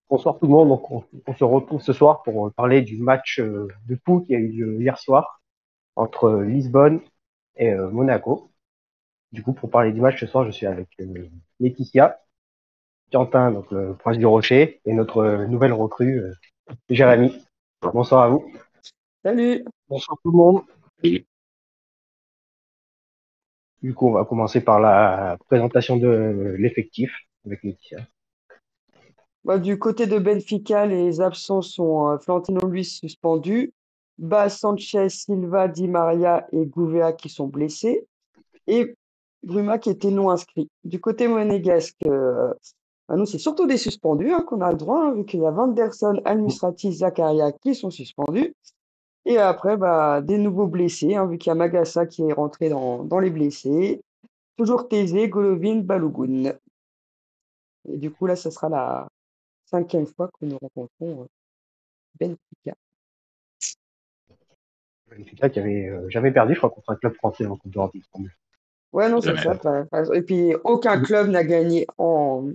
Bonsoir tout le monde. Donc, on se retrouve ce soir pour parler du match de poule qui a eu lieu hier soir entre Lisbonne et Monaco. Du coup, pour parler du match ce soir, je suis avec Laetitia, Quentin, donc le prince du Rocher, et notre nouvelle recrue, Jérémy. Bonsoir à vous. Salut. Bonsoir tout le monde. Du coup, on va commencer par la présentation de l'effectif avec Laetitia. Du côté de Benfica, les absents sont Florentino Luis suspendu, Bas, Sanchez, Silva, Di Maria et Gouveia qui sont blessés, et Bruma qui était non inscrit. Du côté monégasque, nous, c'est surtout des suspendus qu'on a le droit, vu qu'il y a Vanderson, Al-Musrati, Zakaria qui sont suspendus. Et après, des nouveaux blessés, vu qu'il y a Magassa qui est rentré dans les blessés. Toujours Thésée, Golovin, Balogun. Et du coup, là, ce sera la 5e fois que nous rencontrons Benfica. Benfica qui avait jamais perdu, je crois, contre un club français en Coupe d'Europe. Ouais, non, c'est ça. Et puis, aucun club n'a gagné en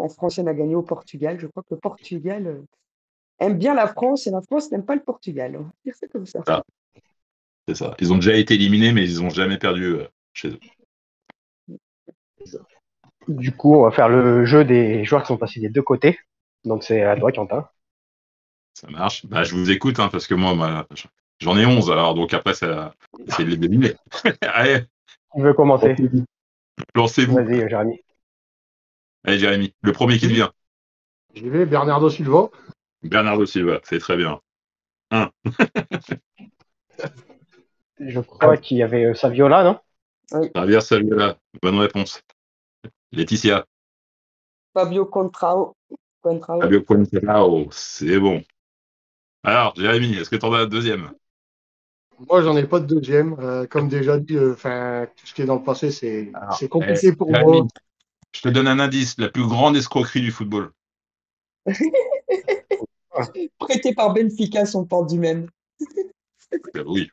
français n'a gagné au Portugal. Je crois que le Portugal aime bien la France et la France n'aime pas le Portugal. On va dire ça comme ça. Ah, c'est ça. Ils ont déjà été éliminés, mais ils n'ont jamais perdu chez eux. Du coup, on va faire le jeu des joueurs qui sont passés des deux côtés. Donc, c'est à toi, Quentin. Ça marche. Je vous écoute, parce que moi, j'en ai 11, alors donc après, c'est de les deviner. Allez. Qui veut commencer? Lancez-vous. Vas-y, Jérémy. Allez, Jérémy, le premier qui te vient. J'y vais, Bernardo Silva. Bernardo Silva, c'est très bien. 1. Je crois qu'il y avait Saviola, non? Oui. Javier Saviola, bonne réponse. Laetitia. Fabio Contrao. Fabio Contrao, c'est bon. Alors, Jérémy, est-ce que tu en as un deuxième? Moi, j'en ai pas de deuxième. Comme déjà dit, tout ce qui est dans le passé, c'est compliqué pour Jérémy, moi. je te donne un indice, la plus grande escroquerie du football. Prêté par Benfica, son port du même. Oui.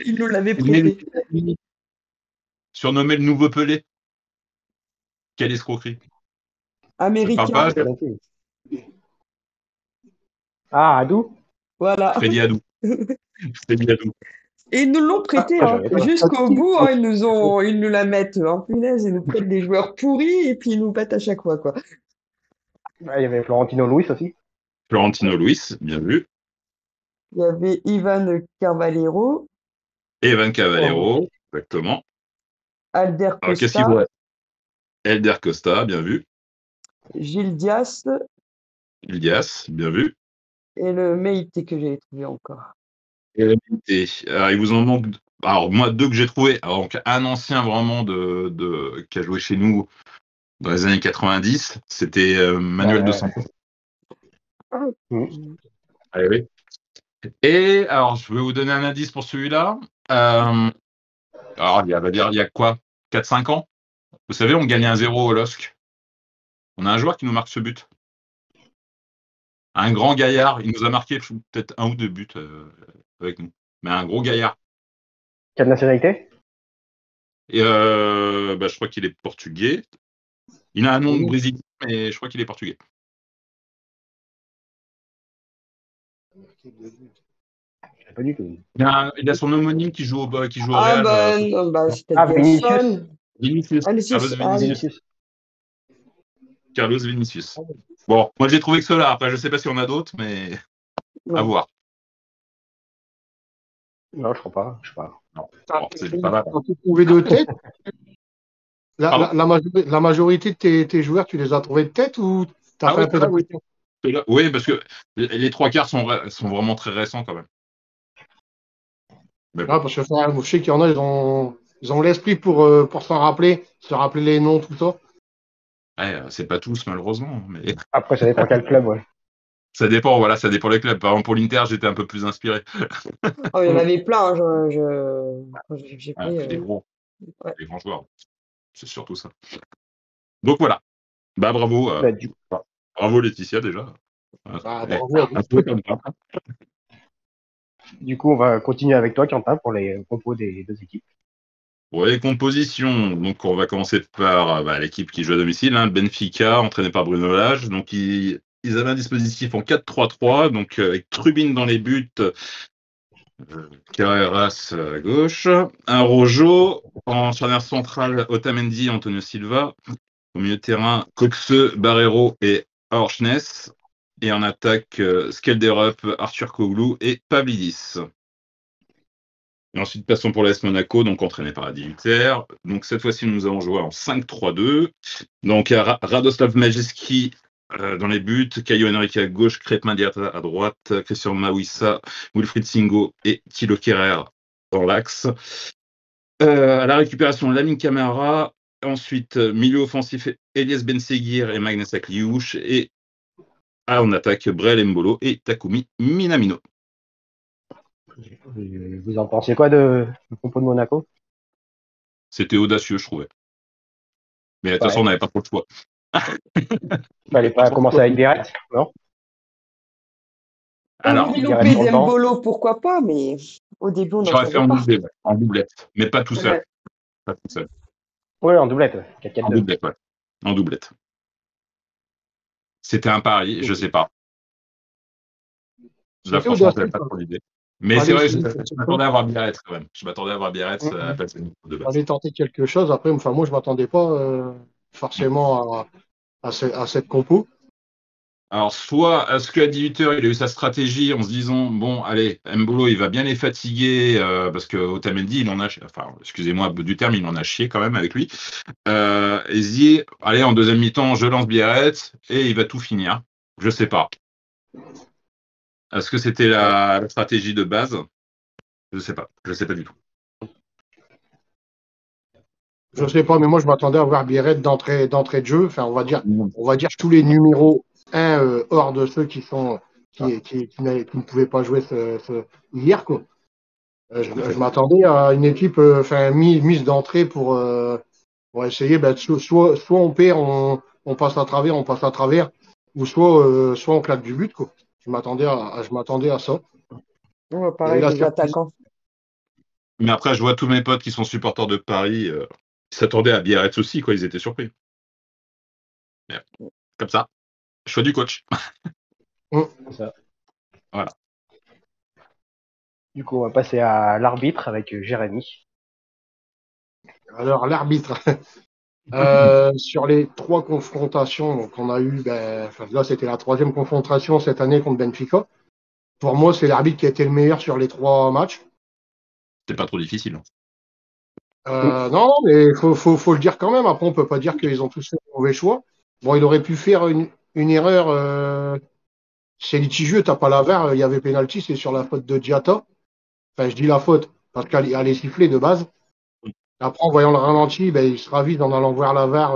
Il nous l'avait prêté. Surnommé le nouveau Pelé. Quelle escroquerie? Américain. Adou? Voilà. Freddy Adou. Et ils nous l'ont prêté jusqu'au bout. Ils nous la mettent en punaise. Ils nous prêtent des joueurs pourris et puis ils nous battent à chaque fois, quoi. Il y avait Florentino Luis aussi. Florentino Luis, bien vu. Il y avait Ivan Carvalheiro. Evan Cavallero, exactement. Alder Costa. Alors, qu'est-ce qu'il voit? Elder Costa, bien vu. Gilles Dias. Ilias, bien vu. Et le Meite que j'ai trouvé encore. Et le Meite. Alors, il vous en manque. Alors, moi, 2 que j'ai trouvé. Alors, donc, un ancien vraiment qui a joué chez nous dans les années 90, c'était Manuel Dos Santos. Allez, oui. Et alors, je vais vous donner un indice pour celui-là. Alors, il y a quoi? 4-5 ans? Vous savez, on gagnait 1-0 au LOSC. On a un joueur qui nous marque ce but. Un grand gaillard. Il nous a marqué peut-être 1 ou 2 buts avec nous. Mais un gros gaillard. Quelle nationalité? Et je crois qu'il est portugais. Il a un nom de brésilien, mais je crois qu'il est portugais. Pas du tout. Il a son homonyme qui joue au Real. C'était Vinicius. Carlos Vinicius. Bon, moi j'ai trouvé que cela. Après, je ne sais pas s'il y en a d'autres, mais à voir. Non, je crois pas. Je sais pas. Non. Bon, c'est pas mal. Tu as trouvé de tête? La majorité de tes joueurs, tu les as trouvés de tête ou tu as fait un peu d'impression? Oui, parce que les 3 quarts sont vraiment très récents quand même. Parce que je sais qu'il y en a, ils ont l'esprit pour se rappeler les noms, tout ça. Ouais, c'est pas tous malheureusement. Mais... Après, ça dépend quel club, ouais. Ça dépend des clubs. Par exemple, pour l'Inter, j'étais un peu plus inspiré. Il y en avait plein. J'ai pris. Les grands joueurs. C'est surtout ça. Donc voilà. Bravo. Bravo Laetitia déjà. Bravo. Du coup, on va continuer avec toi, Quentin, pour les propos des 2 équipes. Pour les compositions, donc on va commencer par l'équipe qui joue à domicile, hein, Benfica, entraîné par Bruno Lage. Donc ils avaient un dispositif en 4-3-3, donc avec Trubin dans les buts, Carreras à gauche, un Rojo, en charnière centrale Otamendi, Antonio Silva, au milieu de terrain Coxeux, Barreiro et Orchness, et en attaque Skelderup, Arthur Koglu et Pavlidis. Et ensuite, passons pour l'AS Monaco, donc entraîné par Adi Hutter. Donc cette fois-ci, nous avons joué en 5-3-2. Donc Radoslav Majewski dans les buts, Caio Henrique à gauche, Crépin Diatta à droite, Christian Mawissa, Wilfried Singo et Thilo Kehrer dans l'axe. À la récupération, Lamine Camara. Ensuite, milieu offensif, Elias Benseguir et Magnus Akliouche. Et en attaque, Brel Mbolo et Takumi Minamino. Vous en pensez quoi du compo de Monaco? C'était audacieux, je trouvais. Mais de toute façon, on n'avait pas trop le choix. Il fallait pas commencer avec Biarritz, non? Alors, développer Dembolo, pourquoi pas, mais au début, on j'aurais fait en doublette, mais pas tout seul. Pas tout seul. Oui, en doublette. En doublette, ouais. En doublette. C'était un pari, je sais pas. Là, franchement, je n'avais pas trop l'idée. Mais c'est vrai, je m'attendais à avoir Biarritz quand même. Je m'attendais à avoir Biarritz à la place de base. Fallait tenter quelque chose. Après, moi, je ne m'attendais pas forcément à cette compo. Alors, soit à ce qu'à 18h, il a eu sa stratégie en se disant, bon, allez, Mbolo, il va bien les fatiguer, parce que Otamendi, il en a, enfin, excusez-moi du terme, il en a chié quand même avec lui. Et il se dit, allez, en deuxième mi-temps, je lance Biarritz, et il va tout finir. Je sais pas. Est-ce que c'était la stratégie de base? Je sais pas. Je sais pas du tout. Je sais pas, mais moi, je m'attendais à voir Biarritz d'entrée de jeu. Enfin, on va dire tous les numéros 1 hors de ceux qui ne pouvaient pas jouer hier, quoi. Je m'attendais à une équipe mise d'entrée pour essayer, soit on perd, on passe à travers, ou soit on claque du but, quoi. Je m'attendais à ça. Ouais, pareil, les attaquants. Mais après, je vois tous mes potes qui sont supporters de Paris, ils s'attendaient à Biarritz aussi, quoi. Ils étaient surpris. Mais, comme ça, choix du coach. C'est ça. Voilà. Du coup, on va passer à l'arbitre avec Jérémy. Alors, l'arbitre. Sur les 3 confrontations qu'on a eues, là, c'était la 3e confrontation cette année contre Benfica. Pour moi, c'est l'arbitre qui a été le meilleur sur les 3 matchs. C'est pas trop difficile. Non, mais il faut le dire quand même. Après, on peut pas dire qu'ils ont tous fait un mauvais choix. Bon, il aurait pu faire une erreur. C'est litigieux, t'as pas la VAR, il y avait pénalty, c'est sur la faute de Diatta. Enfin, je dis la faute, parce qu'elle est sifflée de base. Après, en voyant le ralenti, il se ravise en allant voir la VAR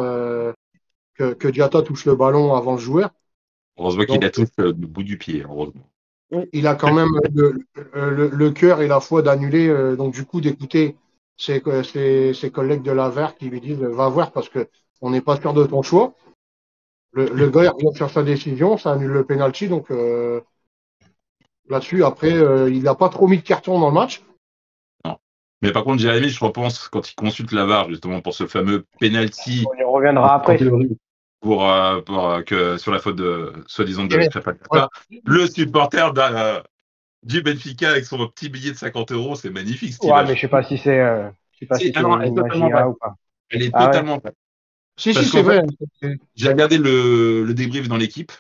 que Diatta touche le ballon avant le joueur. Heureusement qu'il la touche du bout du pied, heureusement. Il a quand même le cœur et la foi d'annuler, donc du coup d'écouter ses collègues de la VAR qui lui disent va voir parce que on n'est pas sûr de ton choix. Le gars il revient faire sa décision, ça annule le penalty, donc là-dessus après il n'a pas trop mis de carton dans le match. Non. Mais par contre, Jérémy, je repense quand il consulte la VAR justement pour ce fameux penalty. On y reviendra après. Pour que sur la faute de soi-disant de Crépin, le supporter du Benfica avec son petit billet de 50 €, c'est magnifique. Ouais, mais je sais pas si c'est une magie ou pas. Elle est totalement vraie. Si, c'est vrai. J'ai regardé le débrief dans l'équipe.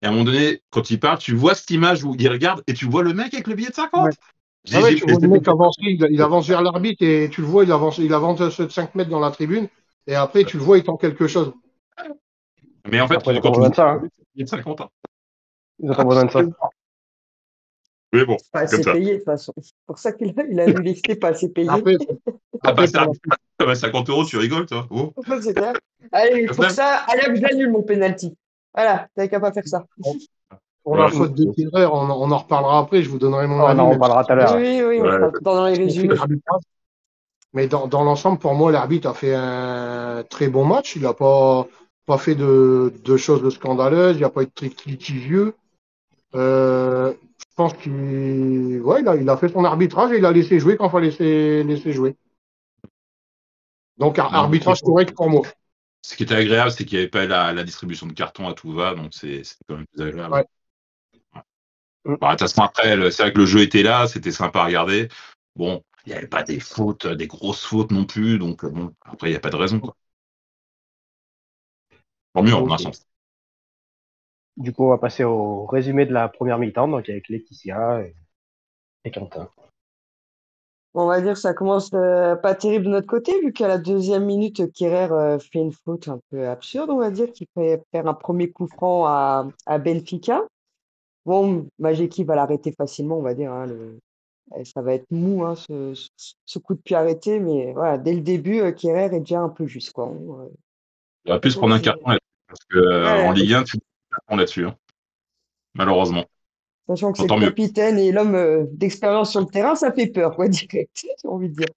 Et à un moment donné, quand il parle, tu vois cette image où il regarde et tu vois le mec avec le billet de 50. Ouais. Tu vois le mec avancer, il avance vers l'arbitre et tu le vois, il avance de 5 mètres dans la tribune. Et après, tu le vois, il tend quelque chose. Mais en fait, après, quand tu vois ça, il y a 50 ans. Ils ont pas besoin de ça. Mais bon, pas assez payé de toute façon. C'est pour ça qu'il a annulé, c'était pas assez payé. Après ça va 50 €, tu rigoles, toi. Oh. C'est clair. Allez, pour ça, allez, j'annule mon penalty. Voilà, t'avais qu'à pas faire ça. Pour la faute de Kehrer, on en reparlera après, je vous donnerai mon avis. On en reparlera tout à l'heure. Oui, on fera dans les résumés. Mais dans l'ensemble, pour moi, l'arbitre a fait un très bon match. Il n'a pas fait de choses scandaleuses, il n'a pas été litigieux. Je pense qu'il a fait son arbitrage et il a laissé jouer quand il fallait laisser jouer. Donc, Non, arbitrage correct pour moi. ce qui était agréable, c'est qu'il n'y avait pas la distribution de cartons à tout va, donc c'est quand même plus agréable. Ouais. Bon, de toute façon, après, c'est vrai que le jeu était là, c'était sympa à regarder. Bon, il n'y avait pas des fautes, des grosses fautes non plus, donc bon, après, il n'y a pas de raison, quoi. Tant mieux, en un Ok. sens. Du coup, on va passer au résumé de la première mi-temps, donc avec Laetitia et Quentin. On va dire que ça commence pas terrible de notre côté, vu qu'à la deuxième minute, Kerrer fait une faute un peu absurde, on va dire, qui fait faire un premier coup franc à Benfica. Bon, Majeki va l'arrêter facilement, on va dire, hein, ça va être mou, hein, ce coup de pied arrêté, mais voilà, dès le début, Kerrer est déjà un peu juste, quoi. Il aurait pu se prendre un carton là-dessus, parce que en Ouais, Ligue 1, tu prends un carton là-dessus, hein, malheureusement. sachant que Bon, c'est le tant mieux. capitaine et l'homme d'expérience sur le terrain, ça fait peur, quoi, direct, j'ai envie de dire.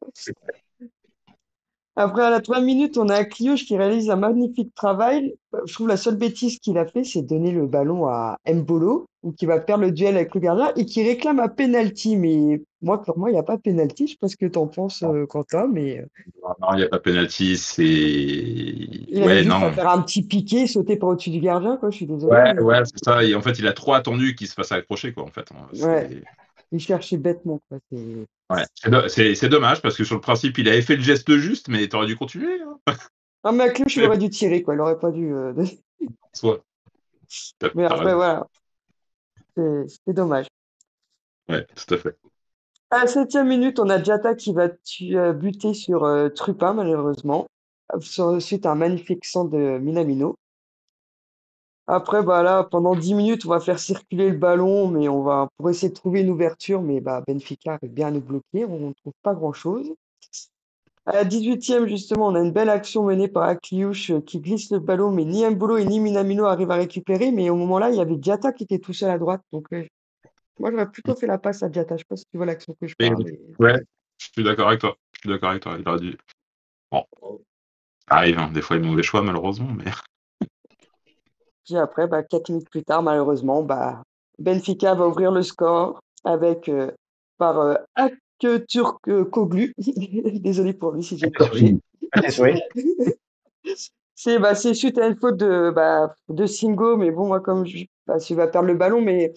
Après, à la 3 minutes, on a Kliouche qui réalise un magnifique travail. Je trouve la seule bêtise qu'il a fait, c'est donner le ballon à Mbolo, ou qui va perdre le duel avec le gardien, et qui réclame un penalty. Mais moi, pour moi, il n'y a pas de penalty. Je sais pas ce que t'en penses, Quentin, mais Non, il n'y a pas de penalty, c'est. il avait Ouais, juste à non. faire un petit piqué, sauter par au-dessus du gardien, quoi. Je suis désolé, Ouais, mais ouais, c'est ça. Et en fait, il a trop attendu qu'il se fasse accrocher, quoi, en fait. ouais, il cherchait bêtement, quoi. Ouais. C'est dommage, parce que sur le principe, il avait fait le geste juste, mais t'aurais dû continuer, hein. Ah, mais à Kliouche, il Mais aurait dû tirer, quoi. Il aurait pas dû. soit. Mais T'as après, raison. voilà, c'est dommage. Ouais, tout à fait. À la 7e minute, on a Diatta qui va buter sur Trupin, malheureusement, suite à un magnifique centre de Minamino. Après, bah là, pendant 10 minutes, on va faire circuler le ballon, mais on va pour essayer de trouver une ouverture, mais bah, Benfica arrive bien à nous bloquer, on ne trouve pas grand-chose. À la 18e, justement, on a une belle action menée par Akliouche qui glisse le ballon, mais ni Mbolo et ni Minamino arrivent à récupérer, mais au moment-là, il y avait Diatta qui était tout seul à droite, donc moi, j'aurais plutôt fait la passe à Diatta. Je sais pas si tu vois l'action que je Mais, parle. ouais, je suis d'accord avec toi. Je suis d'accord avec toi. Il aurait dû. Bon, ça arrive, hein. Des fois, il y a mauvais choix, malheureusement, mais. Puis après, bah, 4 minutes plus tard, malheureusement, bah, Benfica va ouvrir le score avec par Aktürkoğlu. Désolé pour lui si j'ai écorché. Ah, c'est souris. C'est suite à une faute de Singo, mais bon, moi, il va perdre le ballon, mais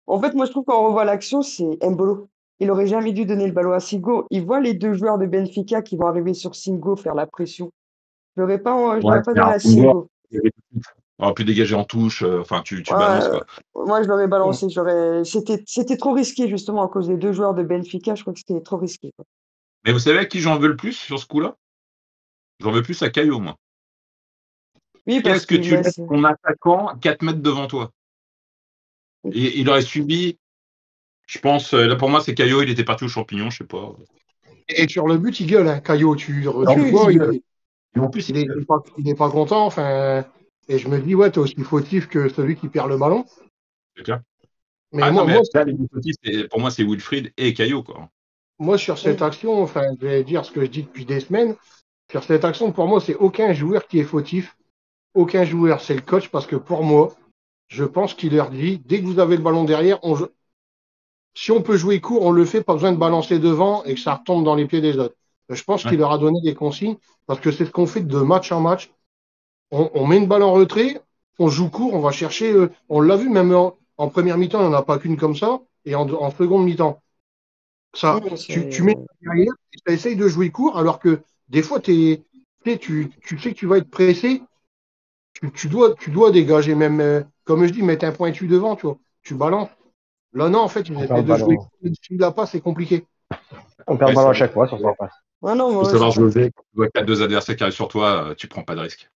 en fait, moi, je trouve quand on revoit l'action, c'est Mbolo. Il aurait jamais dû donner le ballon à Singo. Il voit les deux joueurs de Benfica qui vont arriver sur Singo faire la pression. Je Ouais, l'aurais pas c'est donné un à joueur. Singo. On aurait pu dégager en touche. Enfin, tu Ouais, balances, quoi. moi je l'aurais balancé. C'était trop risqué justement à cause des deux joueurs de Benfica. Je crois que c'était trop risqué, quoi. Mais vous savez à qui j'en veux le plus sur ce coup-là? J'en veux plus à Caillot, moi. Oui, parce Qu'est-ce que qu'il tu laisses laisse. ton attaquant 4 mètres devant toi? Et il aurait subi, je pense, là pour moi, c'est Caillot, il était parti au champignon, je sais pas. Et sur le but, il gueule, hein, Caillot. En Tu le plus, vois, il gueule. Et en plus, il est pas content. Enfin, et je me dis, ouais, t'es aussi fautif que celui qui perd le ballon. c'est clair. Mais Ah non, moi, mais là, les deux fautifs, pour moi, c'est Wilfried et Caillot, quoi. sur cette action, enfin, je vais dire ce que je dis depuis des semaines. Sur cette action, pour moi, c'est aucun joueur qui est fautif. Aucun joueur, c'est le coach, parce que pour moi, je pense qu'il leur dit, dès que vous avez le ballon derrière, si on peut jouer court, on le fait, pas besoin de balancer devant et que ça retombe dans les pieds des autres. Je pense Ouais. qu'il leur a donné des consignes, parce que c'est ce qu'on fait de match en match. On met une balle en retrait, on joue court, on va chercher, on l'a vu même en première mi-temps, on n'en a pas qu'une comme ça, et en seconde mi-temps. Ça, Mm, tu mets derrière, tu essayes de jouer court, alors que des fois, tu sais que tu vas être pressé, tu dois dégager, même, comme je dis, mettre un pointu devant, tu vois, tu balances. Là, non, en fait, ils On perd essaient le de jouer ballon. court, si la passe, c'est compliqué. On perd le Ouais, ballon c'est à vrai. chaque fois sur sa passe. Ouais, non, Faut moi, savoir jouer. Quand tu vois que t'as deux adversaires qui arrivent sur toi, tu prends pas de risque.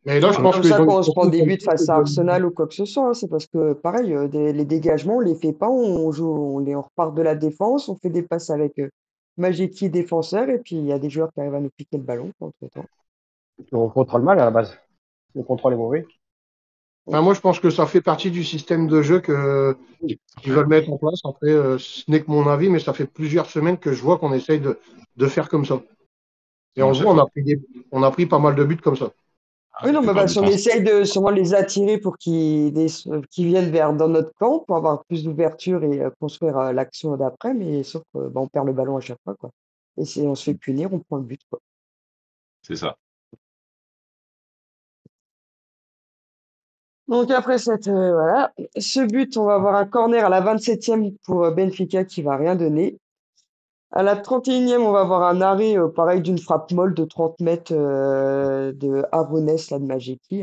Mais là, je c'est pense comme qu'ils ça ont une qu'on se prend consigne des comme buts ça, face à Arsenal ou quoi que ce soit, hein. C'est parce que, pareil, les dégagements, on les fait pas. On repart de la défense, on fait des passes avec Majeki défenseur, et puis il y a des joueurs qui arrivent à nous piquer le ballon entre-temps. On contrôle mal à la base. Le contrôle est mauvais. Enfin, moi, je pense que ça fait partie du système de jeu qu'ils veulent mettre en place. Après, ce n'est que mon avis, mais ça fait plusieurs semaines que je vois qu'on essaye de faire comme ça. Et on Non, le c'est voit, fort. on a pris pas mal de buts comme ça. Ah, Oui, la non, mais plupart parce du qu'on temps. essaye de sûrement les attirer pour qu'ils viennent dans notre camp pour avoir plus d'ouverture et construire l'action d'après, mais sauf que bah, on perd le ballon à chaque fois, quoi. On se fait punir, on prend le but, quoi. C'est ça. Donc après ce but, on va avoir un corner à la 27e pour Benfica qui va rien donner. À la 31e, on va avoir un arrêt pareil d'une frappe molle de 30 mètres de Avones là de Majeki.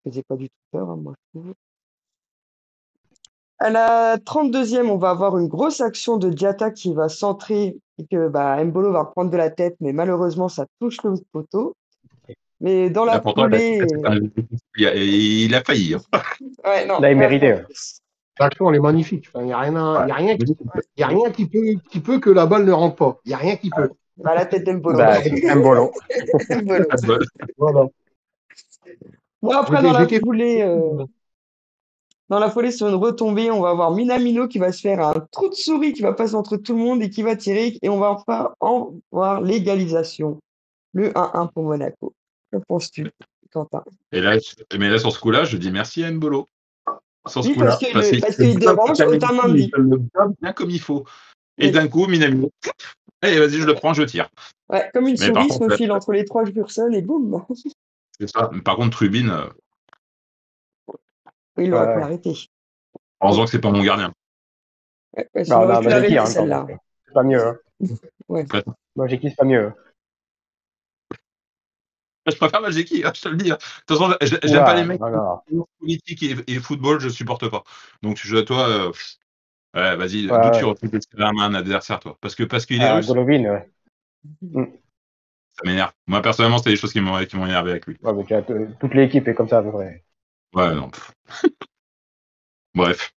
Faisait pas du tout peur, moi je trouve. À la 32e, on va avoir une grosse action de Diatta qui va centrer et que Mbolo va reprendre de la tête, mais malheureusement ça touche le poteau. Mais dans la foulée, il a failli. ouais, non, Là, il méritait. L'action, elle est magnifique. Il n'y a rien qui peut que la balle ne rentre pas. Il n'y a rien qui peut. la tête d'Mbolo. Mbolo. Voilà. Bon, après, dans la foulée, sur une retombée, on va avoir Minamino qui va se faire un trou de souris qui va passer entre tout le monde et qui va tirer. Et on va enfin voir l'égalisation. Le 1-1 pour Monaco. Que penses-tu, Quentin? Mais là, sur ce coup-là, je dis merci à Mbolo. Sur ce Oui, coup-là. parce qu'il dérange Otamendi. Bien comme il faut. Et d'un coup, Minamino, allez, vas-y, je le prends, je tire. Ouais, comme une souris se faufile entre les trois personnes et boum. C'est ça. Mais par contre, Trubin. Il aurait pu l'arrêter. Heureusement que c'est pas mon gardien. Il aurait pu l'arrêter celle-là. C'est pas mieux. Ouais. Majeki, c'est pas mieux. Je préfère Majeki, je te le dis. De toute façon, j'aime pas les mecs politique et football, je supporte pas. Donc, toi, vas-y, d'où tu retrouves la main un adversaire, toi? Parce qu'il est russe. Golovin, ouais. Ça m'énerve. Moi, personnellement, c'est des choses qui m'ont énervé avec lui. Ouais, mais toute l'équipe est comme ça, à peu près. Ouais, non. Bref.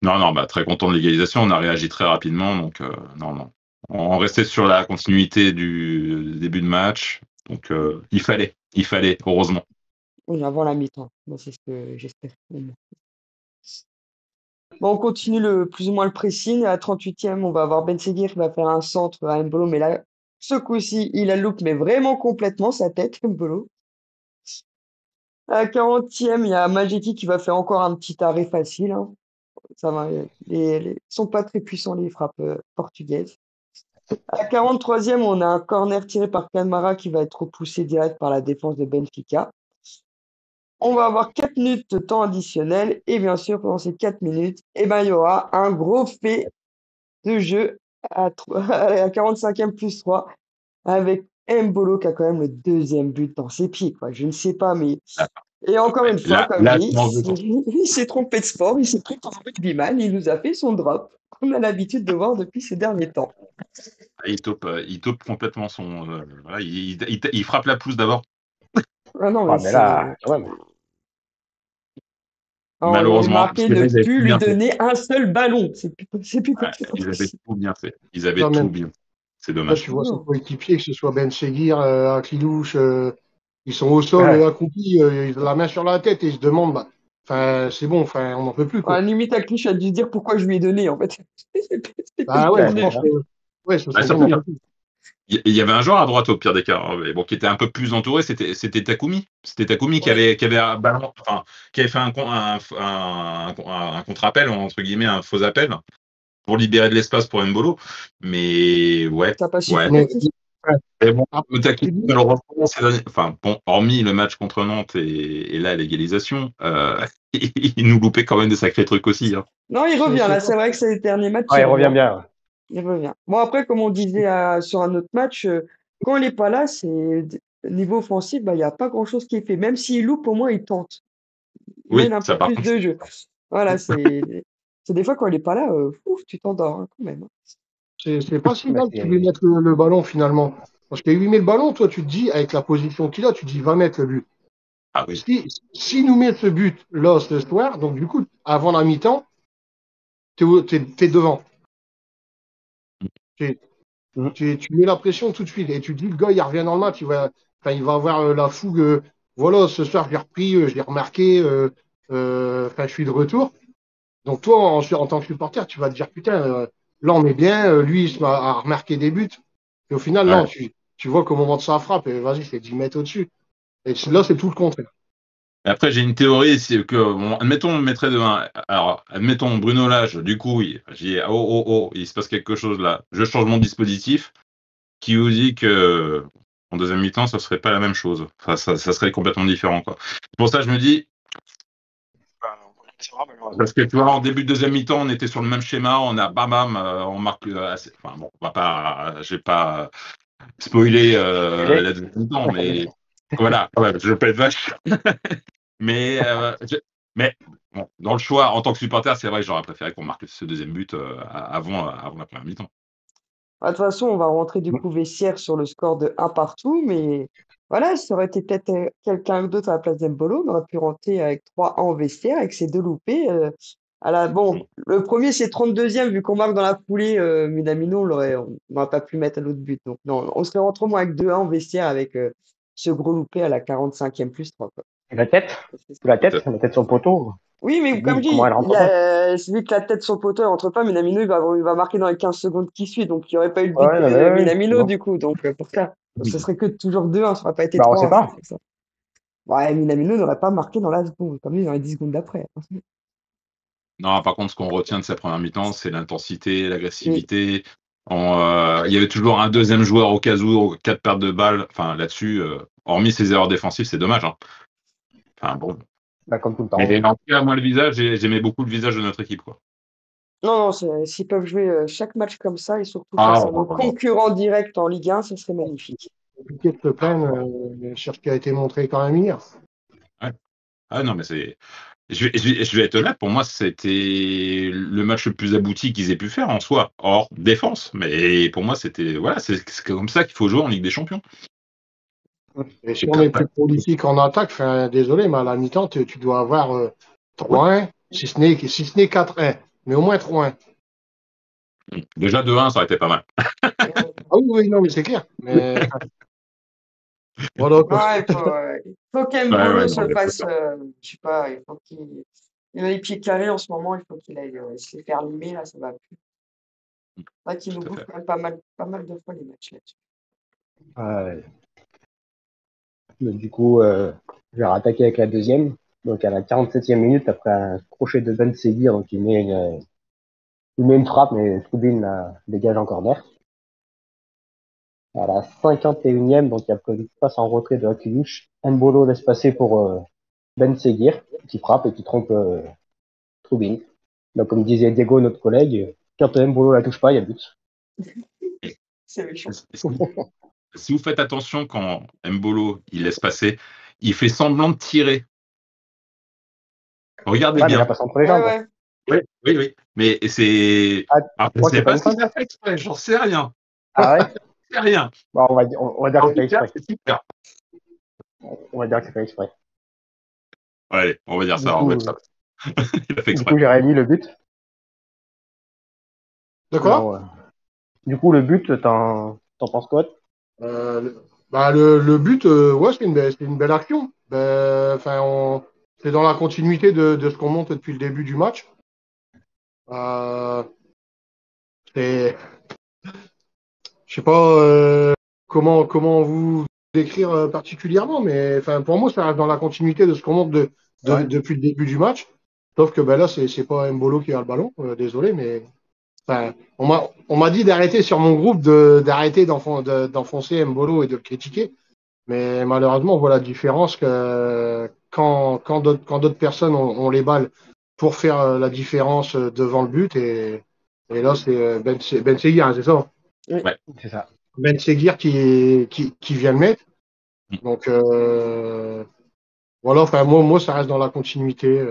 Non, très content de l'égalisation. On a réagi très rapidement. Donc, non. On restait sur la continuité du début de match. Donc, il fallait, heureusement. Oui, avant la mi-temps. Moi, c'est ce que j'espère. Bon, on continue plus ou moins le pressing. À la 38e, on va avoir Ben Seguir qui va faire un centre à Mbolo. Mais là, ce coup-ci, il a loupe, mais vraiment complètement sa tête, Mbolo. À la 40e, il y a Majeki qui va faire encore un petit arrêt facile. Ça va, sont pas très puissants les frappes portugaises. À la 43e, on a un corner tiré par Camara qui va être repoussé direct par la défense de Benfica. On va avoir 4 minutes de temps additionnel et bien sûr, pendant ces 4 minutes, il y aura un gros fait de jeu à la 45e plus 3 avec Mbolo qui a quand même le deuxième but dans ses pieds. Je ne sais pas, mais... Et encore une fois, comme il s'est trompé de sport, il s'est pris pour un rugbyman, il nous a fait son drop, qu'on a l'habitude de voir depuis ces derniers temps. Il taupe complètement son... il frappe la pelouse d'abord. Ah non, mais là, quand même. Malheureusement, marqué ne plus lui donner un seul ballon. C'est plus ils avaient tout bien fait. Tout bien. C'est dommage. Là, tu vois, ses coéquipiers, que ce soit Ben Seguir, Akilouche, ils sont au sol, accomplis, ils ont la main sur la tête et ils se demandent, c'est bon, on n'en peut plus. Quoi. Limite, Akilouche a dû dire pourquoi je lui ai donné, en fait. Il y avait un joueur à droite au pire des cas, qui était un peu plus entouré, c'était Takumi. C'était Takumi qui avait fait un contre-appel, entre guillemets, un faux appel, pour libérer de l'espace pour Mbolo. Mais ouais. Ça passe. Ouais. Et bon, hormis le match contre Nantes et là l'égalisation, il nous loupait quand même des sacrés trucs aussi. Hein. Non, il revient là. C'est vrai que c'est les derniers matchs. Il revient bien. Il revient. Bon, après, comme on disait sur un autre match, quand il n'est pas là, c'est niveau offensif, il n'y a pas grand-chose qui est fait. Même s'il loupe, au moins, il tente. Il mène un peu plus de jeu. Voilà, c'est des fois, quand il n'est pas là, tu t'endors quand même. C'est pas si mal qu'il lui mette le ballon finalement. Parce qu'il lui met le ballon, toi, tu te dis, avec la position qu'il a, tu te dis, va mettre le but. Ah oui. Si nous met ce but là ce soir, donc du coup, avant la mi-temps, t'es devant. Tu mets la pression tout de suite et tu dis, le gars, il revient dans le match, il va avoir la fougue. Voilà, ce soir, j'ai repris, j'ai remarqué, je suis de retour. Donc toi, en tant que supporter, tu vas te dire, putain, là, on est bien, lui, il se met à remarquer des buts. Et au final, non, tu vois qu'au moment de sa frappe, vas-y, c'est 10 mètres au-dessus. Et là, c'est tout le contraire. Après, j'ai une théorie, c'est que, admettons Bruno Lage, du coup, il se passe quelque chose là. Je change mon dispositif, qui vous dit que en deuxième mi-temps, ça serait pas la même chose. Enfin, ça serait complètement différent, quoi. Pour ça, je me dis, parce que tu vois, en début de deuxième mi-temps, on était sur le même schéma, on a bam bam, on marque enfin bon, on va pas, j'ai pas spoilé la deuxième mi-temps, mais voilà, ouais, je pète vache. mais mais bon, dans le choix, en tant que supporter, c'est vrai que j'aurais préféré qu'on marque ce deuxième but avant la première mi-temps. De toute façon, on va rentrer du coup vestiaire sur le score de 1 partout, mais voilà, ça aurait été peut-être quelqu'un d'autre à la place d'Embolo. On aurait pu rentrer avec 3-1 en vestiaire avec ces deux loupés. Bon, le premier, c'est 32e, vu qu'on marque dans la foulée, Minamino, on n'aurait pas pu mettre l'autre but. Donc, non, on serait rentré au moins avec 2-1 en vestiaire avec ce gros loupé à la 45e plus 3, quoi. Et la tête la tête sur le poteau. Oui, mais comme je dis, Comment elle rentre pas celui que la tête sur le poteau, elle rentre pas, Minamino, il va marquer dans les 15 secondes qui suivent, donc il n'y aurait pas eu le but Ouais, de ouais, Minamino, non. du coup, donc pour ça. Donc, ce serait que toujours 2-1, ça n'aurait pas été Bah, on 3-1. sait pas. C'est ça. Ouais, Minamino n'aurait pas marqué dans la seconde, comme lui dans les 10 secondes d'après. Non, par contre, ce qu'on retient de sa première mi-temps, c'est l'intensité, l'agressivité. Il y avait toujours un deuxième joueur au cas où, 4 pertes de balles. Enfin, là-dessus, hormis ses erreurs défensives, c'est dommage, hein. Enfin, bon. Bah, comme tout le temps. Mais en tout cas, moi, le visage, j'aimais beaucoup le visage de notre équipe, quoi. Non, s'ils peuvent jouer chaque match comme ça, et surtout face à nos concurrents directs en Ligue 1, ce serait magnifique. C'est compliqué de se plaindre sur ce qui a été montré quand même hier. Ouais. Ah non, mais c'est. Je vais être honnête, pour moi, c'était le match le plus abouti qu'ils aient pu faire en soi, hors défense. Mais pour moi, c'était. Voilà, c'est comme ça qu'il faut jouer en Ligue des Champions. Et si on est plus prolifique en attaque, désolé, mais à la mi-temps, tu dois avoir 3-1, si ce n'est 4-1, mais au moins 3-1. Déjà 2-1, ça aurait été pas mal. Ah oui, non, mais c'est clair. Mais... voilà, quoi. Il faut qu'Embolo se fasse, je sais pas, il faut qu'il a les pieds carrés en ce moment, il faut qu'il aille se les faire limer, là, ça va plus. C'est vrai qu'il nous bouffe quand même pas mal de fois les matchs là-dessus. Du coup, je vais rattaquer avec la deuxième. Donc à la 47e minute, après un crochet de Ben Seguir, donc il met une frappe, mais Troubine la dégage en corner. À la 51e, donc après une passe en retrait de Hakulush, Mbolo laisse passer pour Ben Seguir, qui frappe et qui trompe Troubine. Donc comme disait Diego, notre collègue, quand Mbolo la touche pas, il y a but. C'est méchant. Si vous faites attention quand Mbolo il laisse passer, il fait semblant de tirer. Regardez bien. Il a pas entre les jambes. Oui. Mais c'est. Je sais pas si ça fait exprès, j'en sais rien. Ah ouais? J'en sais rien. Bon, on va dire que c'est pas exprès. C'est super. On va dire que c'est pas exprès. Allez, on va dire ça. Il a fait exprès. Du coup, Jérémy, le but. De quoi? Du coup, le but, t'en penses quoi? Le but, ouais, c'est une belle action. C'est dans la continuité de ce qu'on monte depuis le début du match. Je sais pas comment vous décrire particulièrement, mais pour moi, ça reste dans la continuité de ce qu'on monte depuis le début du match. Sauf que là, c'est pas Mbolo qui a le ballon, désolé, mais on m'a dit d'arrêter sur mon groupe d'arrêter d'enfoncer Mbolo et de le critiquer. Mais malheureusement, on voit la différence que quand d'autres personnes ont les balles pour faire la différence devant le but. Et là, c'est Ben Seguir, c'est ça? Ouais, c'est ça. Ben Seguir qui vient le mettre. Donc, voilà, moi, ça reste dans la continuité.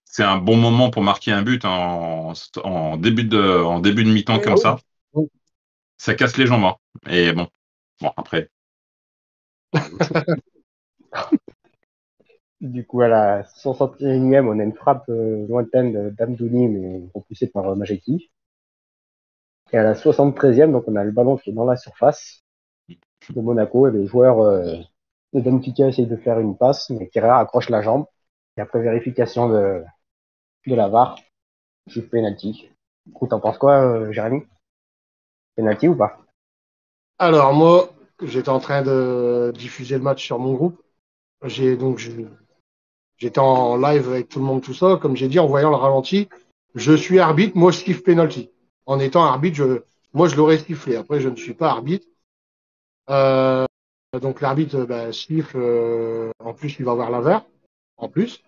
C'est un bon moment pour marquer un but en début de mi-temps comme ça. Ça casse les jambes. Hein. Et bon, après. Du coup, à la 61e, on a une frappe lointaine d'Amdouni, mais repoussée par Majeki. Et à la 73e, donc on a le ballon qui est dans la surface de Monaco, et le joueur de Benfica essaye de faire une passe, mais Kerrer accroche la jambe. Et après vérification de la VAR, je penalty. Du coup, t'en penses quoi, Jérémy? Penalty ou pas? Alors moi, j'étais en train de diffuser le match sur mon groupe. J'étais en live avec tout le monde, tout ça. Comme j'ai dit, en voyant le ralenti, je suis arbitre, moi je kiffe penalty. En étant arbitre, moi, je l'aurais sifflé. Après, je ne suis pas arbitre. Donc, l'arbitre siffle. En plus, il va voir la VAR. En plus.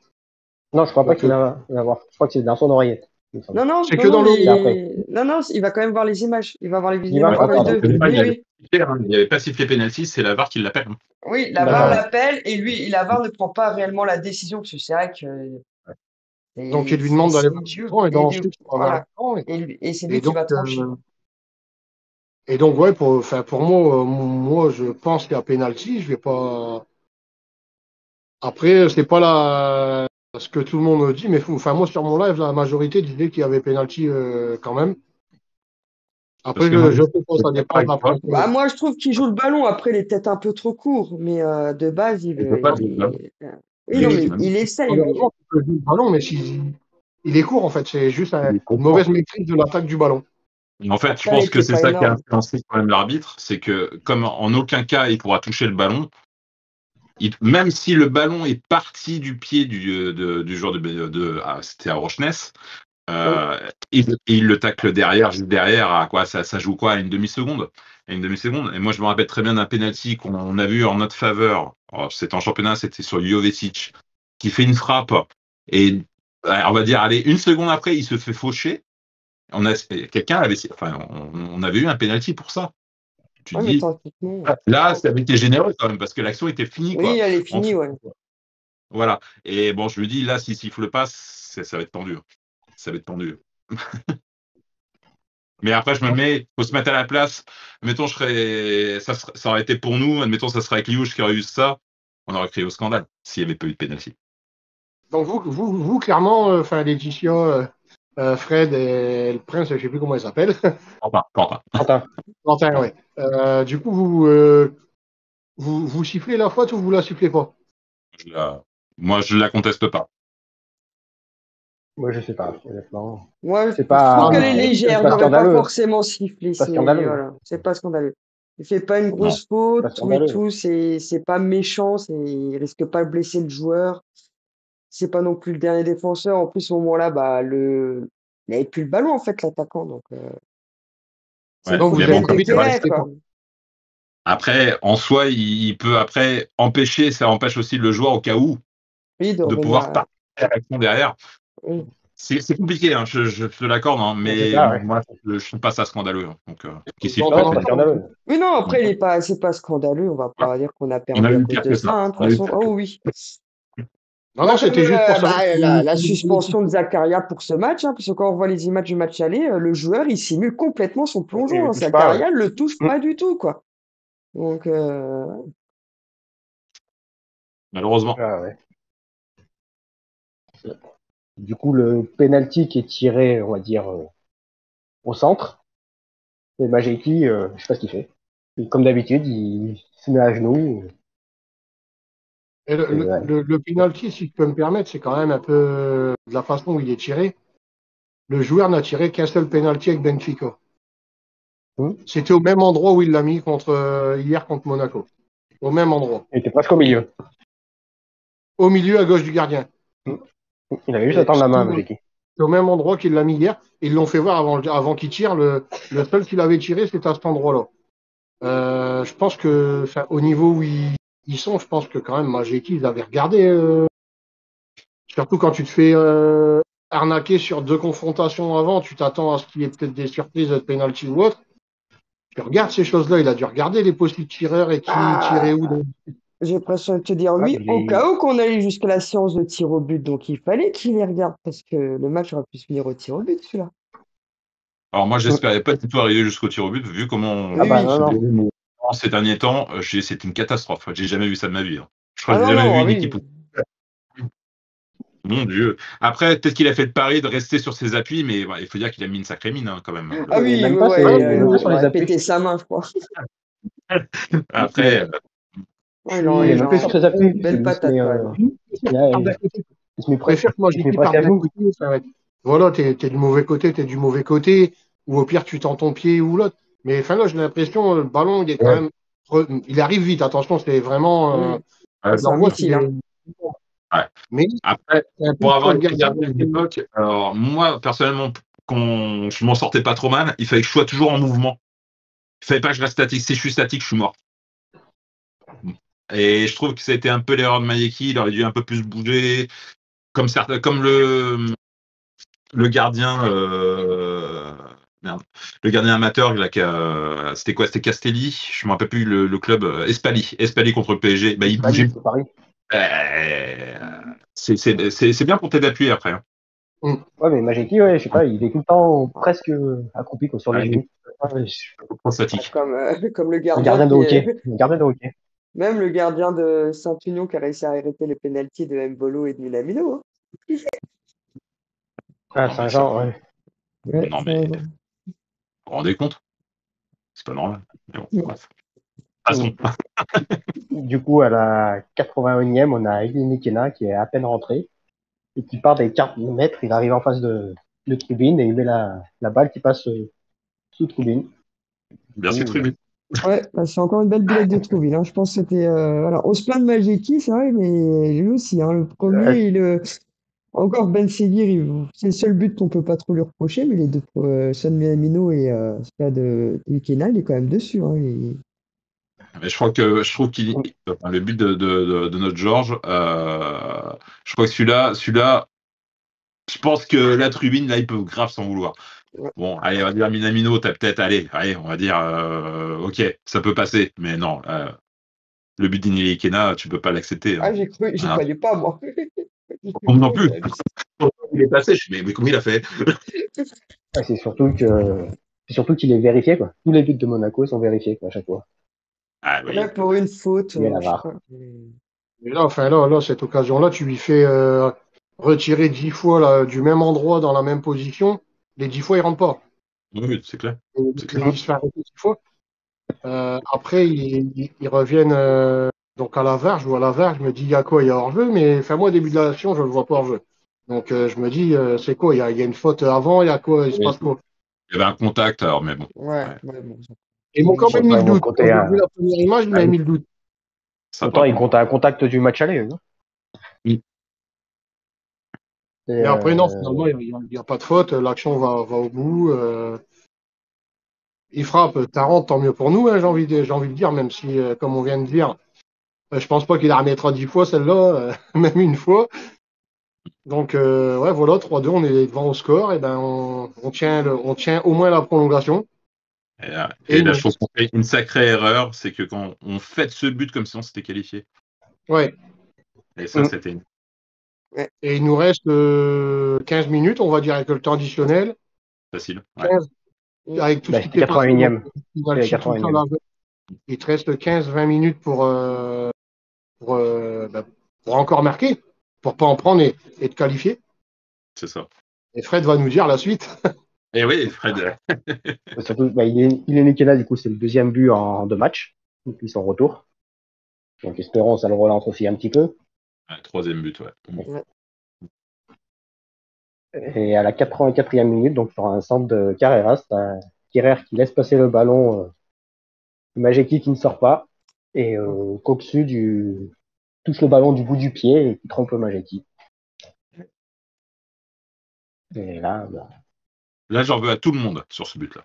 Non, je crois pas Donc, qu'il va voir. Je crois que c'est dans son oreillette. il me semble. Non, non, c'est non, que non, dans l'oreille. C'est après. non, il va quand même voir les images. Il va voir les Il va images voir, pour les pardon. deux. Il Oui, oui. n'y avait pas sifflé penalty, c'est la VAR qui l'appelle. Oui, la D'accord, VAR ouais. l'appelle et lui, la VAR ne prend pas réellement la décision parce que c'est vrai que Donc, il lui demande d'aller voir idiot. l'écran et ensuite, il va voir Voilà. l'écran. Et c'est Et lui qui donc, va trancher. ouais, pour moi, je pense qu'il y a penalty. Je vais pas. Après, c'est pas ce que tout le monde dit, mais moi, sur mon live, la majorité disait qu'il y avait penalty quand même. Parce Après, que moi, je sais pas, ça dépend de la pas. Bah, moi, je trouve qu'il joue le ballon. Après, il est peut-être un peu trop court, mais de base, Il peut pas jouer le ballon. Oui, non, mais Mais- il essaye. Honnêtement, tu peux jouer le ballon, mais il est court, en fait. C'est juste une mauvaise maîtrise de l'attaque du ballon. En fait, je Après, pense il que était c'est pas ça qui a énorme. influencé quand même l'arbitre, c'est que comme en aucun cas il pourra toucher le ballon, même si le ballon est parti du pied du joueur c'était à Rochness, il le tacle juste derrière, à quoi ça joue quoi, à une demi-seconde. À une demi-seconde. Et moi, je me rappelle très bien d'un penalty qu'on a vu en notre faveur. C'était en championnat, c'était sur Jovetic, qui fait une frappe. Et on va dire, allez, une seconde après, il se fait faucher. On avait eu un penalty pour ça. Tu Ouais, mais dis, techniquement. là, ça avait été généreux quand même, parce que l'action était finie. Oui, Quoi. elle est finie, ouais. Voilà. Et bon, je me dis, là, s'il siffle pas, ça va être tendu. Ça va être tendu. Mais après, je me mets, faut se mettre à la place. Admettons, ça aurait été pour nous, admettons, ça serait avec Liouche qui aurait eu ça, on aurait crié au scandale s'il n'y avait pas eu de pénalty. Donc, vous clairement, Laetitia, Fred et le prince, je ne sais plus comment il s'appelle. Quentin. Quentin, ouais. Du coup, vous sifflez la faute ou vous la sifflez pas? Moi, je la conteste pas. Moi, je sais pas, honnêtement. Moi, C'est je pas- trouve qu'elle est c'est légère. pas J'aurais pas scandaleux. forcément sifflé. C'est pas scandaleux. Voilà, c'est pas scandaleux. Il fait pas une grosse pas faute, tout et scandaleux. tout. C'est pas méchant. Il risque pas de blesser le joueur. C'est pas non plus le dernier défenseur. En plus, au moment-là, il avait plus le ballon en fait, l'attaquant. Donc, c'est Donc, le mais vous faute bon, des avez Perret, resté quoi. pas. après, en soi, il peut après empêcher, ça empêche aussi le joueur au cas où Oui, de pouvoir partir à l'action derrière. Oui. C'est compliqué, hein, je te l'accorde, hein, mais ça, ouais. moi, je ne trouve pas ça scandaleux. Hein, donc, qui siffle Non, pas, Non, c'est pas scandaleux. Oui, non, après, c'est pas scandaleux. On va pas dire qu'on a On perdu a à eu cause pire de que ça, ça. hein, de toute façon. Oh oui. Non, c'était juste pour savoir. La suspension de Zakaria pour ce match, hein, parce que quand on voit les images du match aller, le joueur, il simule complètement son plongeon. Il le Hein. touche pas, Zakaria ne le touche pas du tout, quoi. Donc, Malheureusement. ouais. Du coup, le penalty qui est tiré, on va dire, au centre, et Majeki, je sais pas ce qu'il fait. Et comme d'habitude, il se met à genoux. Et le penalty, si je peux me permettre, c'est quand même un peu de la façon où il est tiré. Le joueur n'a tiré qu'un seul penalty avec Benfica. C'était au même endroit où il l'a mis hier contre Monaco. Au même endroit. Il était presque au milieu. Au milieu, à gauche du gardien. Il avait juste à tendre la main, Majeki. C'est au même endroit qu'il l'a mis hier. Ils l'ont fait voir avant qu'il tire. Le seul qu'il avait tiré, c'était à cet endroit-là. Je pense que, au niveau où ils sont, je pense que quand même, Majeki, ils avaient regardé. Surtout quand tu te fais arnaquer sur 2 confrontations avant, tu t'attends à ce qu'il y ait peut-être des surprises de penalty ou autre. Tu regardes ces choses-là, il a dû regarder les possibles tireurs et qui tirait où. j'ai l'impression de te dire oui, au cas où qu'on allait jusqu'à la séance de tir au but. Donc, il fallait qu'il les regarde, parce que le match aurait pu se finir au tir au but, celui-là. Alors moi, j'espérais pas du tout arriver jusqu'au tir au but, vu comment non. ces derniers temps, c'est une catastrophe. J'ai jamais vu ça de ma vie. Hein. Je crois Ah que j'ai non, jamais vu non, une oui. équipe. Mon Dieu. Après, peut-être qu'il a fait le pari de rester sur ses appuis, mais il faut dire qu'il a mis une sacrée mine hein, quand même. Ah oui, Même ouais, pas, c'est- il sur les aurait appuis. pété sa main, je crois. Après, Ouais, Il est même pas sur ses appuis. Belle Il patate, quand même. se met Je préfère que presque à d'un genoux. côté. Voilà, t'es du mauvais côté, ou au pire, tu tends ton pied ou l'autre. Mais enfin là, j'ai l'impression, le ballon, il est quand même. Il arrive vite, attention, c'est vraiment. C'est un missile. Hein. Ouais. Mais après, pour avoir été gardien à l'époque, alors moi, personnellement, quand je m'en sortais pas trop mal, il fallait que je sois toujours en mouvement. Il fallait pas que je reste statique. Si je suis statique, je suis mort. Et je trouve que ça a été un peu l'erreur de Mayeki. Il aurait dû un peu plus bouger, comme le gardien. Merde. Le gardien amateur, là, c'était quoi? C'était Castelli. Je me rappelle plus le club. Espali contre le PSG. Bah, il bougeait. C'est Paris. C'est bien pour t'aider d'appuyer après. Hein. Ouais, mais Majeki, ouais, je sais pas, il est tout le temps presque accroupi quoi, sur les Ouais, genoux. Trop statique. Comme le Un gardien gardien de qui hockey. est... Un gardien de hockey. Même le gardien de Saint-Union qui a réussi à arrêter les pénaltys de Mbolo et de Minamino. Hein. Ah, Non, Saint-Jean, ouais. Ouais, Non, mais vous vous rendez compte? C'est pas normal. Mais bon, bref. Passons. Du coup, à la 81e, on a Eli Mikena qui est à peine rentré et qui part des 40 mètres. Il arrive en face de Trubin et il met la balle qui passe sous Trubin. Merci, Trubin. Ouais, bah, c'est encore une belle boulette de Trouville. Hein. Je pense que c'était. Voilà. On se plaint de Majeki, c'est vrai, mais lui aussi. Hein, le premier, encore Ben Seguir, c'est le seul but qu'on peut pas trop lui reprocher, mais les deux, Son Minamino et Stade Ikena, il est quand même dessus. Hein, Mais je trouve qu'il enfin, le but de notre Georges, je crois que celui-là, je pense que la Trubine, là, il peut grave s'en vouloir. Ouais. Bon, allez, on va dire Minamino, t'as peut-être, allez, on va dire, ok, ça peut passer, mais non, le but d'Inili Kena, tu peux pas l'accepter. Hein. Ah, j'y croyais pas, moi. Moi non plus. Il est passé, je me mais comment il a fait? Ouais, c'est surtout qu'il est vérifié, quoi. Tous les buts de Monaco sont vérifiés, quoi, à chaque fois. Ah oui. Ouais, pour une faute, Il y a la je sais VAR. pas. Et là, enfin, là, cette occasion-là, tu lui fais retirer 10 fois là, du même endroit dans la même position. Les 10 fois, il rentre pas. Oui, c'est clair. C'est clair. Il se fait arrêter 10 fois. Après, ils reviennent donc à la VAR. Je vois la VAR, je me dis, il y a quoi? Il y a hors-jeu, mais enfin, moi, au début de l'action, je ne le vois pas hors-jeu. Donc, je me dis, c'est quoi? Il y a une faute avant, il y a quoi? Il se passe quoi? Il y avait un contact, alors, mais bon. Ouais, Ouais. ouais, bon. Ils m'ont quand même mis le doute. Quand Côté, j'ai vu la première image, ils m'avaient mis le doute. Ça, autant par il contre. compte à un contact du match aller. Non Oui. Mais après, non, finalement, il n'y a pas de faute. L'action va au bout. Il frappe, 40, tant mieux pour nous, hein, j'ai envie de dire, même si, comme on vient de dire, je pense pas qu'il la remettra 10 fois celle-là, même une fois. Donc, ouais, voilà, 3-2, on est devant au score, et ben on tient au moins la prolongation. Et là, je trouve qu'on fait une sacrée erreur, c'est que quand on fait ce but comme si on s'était qualifié. Ouais. Et ça, c'était une. Et il nous reste 15 minutes, on va dire, avec le temps additionnel. Facile. Ouais. 15, avec tout ce qui c'était s'est passé. 81e. Il te reste 15-20 minutes pour encore marquer, pour pas en prendre et te qualifier. C'est ça. Et Fred va nous dire la suite. Et oui, Fred. Surtout, il est Nikela, du coup, c'est le deuxième but en 2 matchs, depuis son retour. Donc, espérons, ça le relance aussi un petit peu. Troisième but, ouais. Et à la 84e minute, donc sur un centre de Carreras, t'as Kerrer qui laisse passer le ballon, Majeki qui ne sort pas, et Koksu touche le ballon du bout du pied et qui trompe Majeki. Et là, Là, j'en veux à tout le monde sur ce but-là.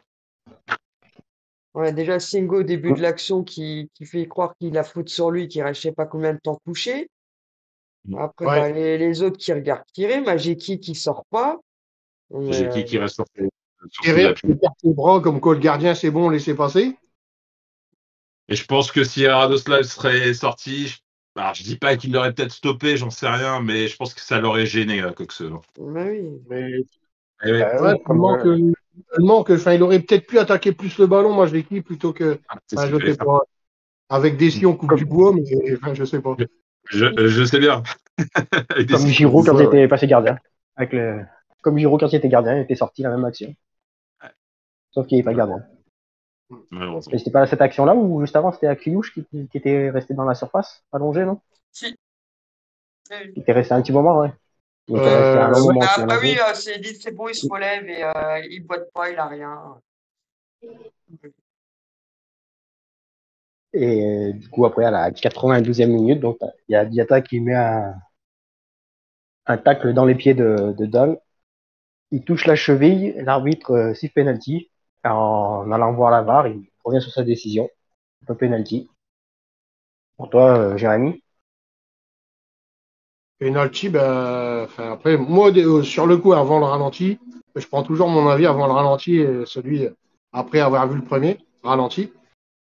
Ouais, déjà, Singo, au début de l'action, qui fait croire qu'il a faute sur lui, qui reste je sais pas combien de temps couché. Après, Ouais. bah, les autres qui regardent tirer, Majeki qui sort pas. J'ai qui reste sur Kerrer ses appuis. qui perd ses bras comme quoi le gardien c'est bon, laissez passer. Et je pense que si Radoslav serait sorti, alors, je dis pas qu'il l'aurait peut-être stoppé, j'en sais rien, mais je pense que ça l'aurait gêné, Coxeux. Bah oui. Mais Eh oui. ouais, il aurait peut-être pu attaquer plus le ballon, moi je l'équipe, plutôt que. C'est Enfin, ce je qu'il fallait sais faire. pas. Avec des on coupe du bois, mais enfin, je sais pas. Je sais bien. comme Giroud quand il était passé gardien. Comme Giroud quand il était gardien, il était sorti la même action. Sauf qu'il n'est pas gardien. Et c'était pas cette action-là ou juste avant, c'était Akliouche qui était resté dans la surface, allongé, non? Si. Il était resté un petit moment, ouais. Il était resté un long moment. Après, oui, c'est dit, c'est bon, il se relève et il boite pas, il a rien. Et du coup, après, à la 92e minute, donc il y a Diatta qui met un tacle dans les pieds de Dol. il touche la cheville, l'arbitre siffle penalty. En allant voir la VAR, il revient sur sa décision. Pas penalty. Pour toi, Jérémy? Penalty, après, moi, sur le coup, avant le ralenti, je prends toujours mon avis avant le ralenti et celui après avoir vu le premier ralenti.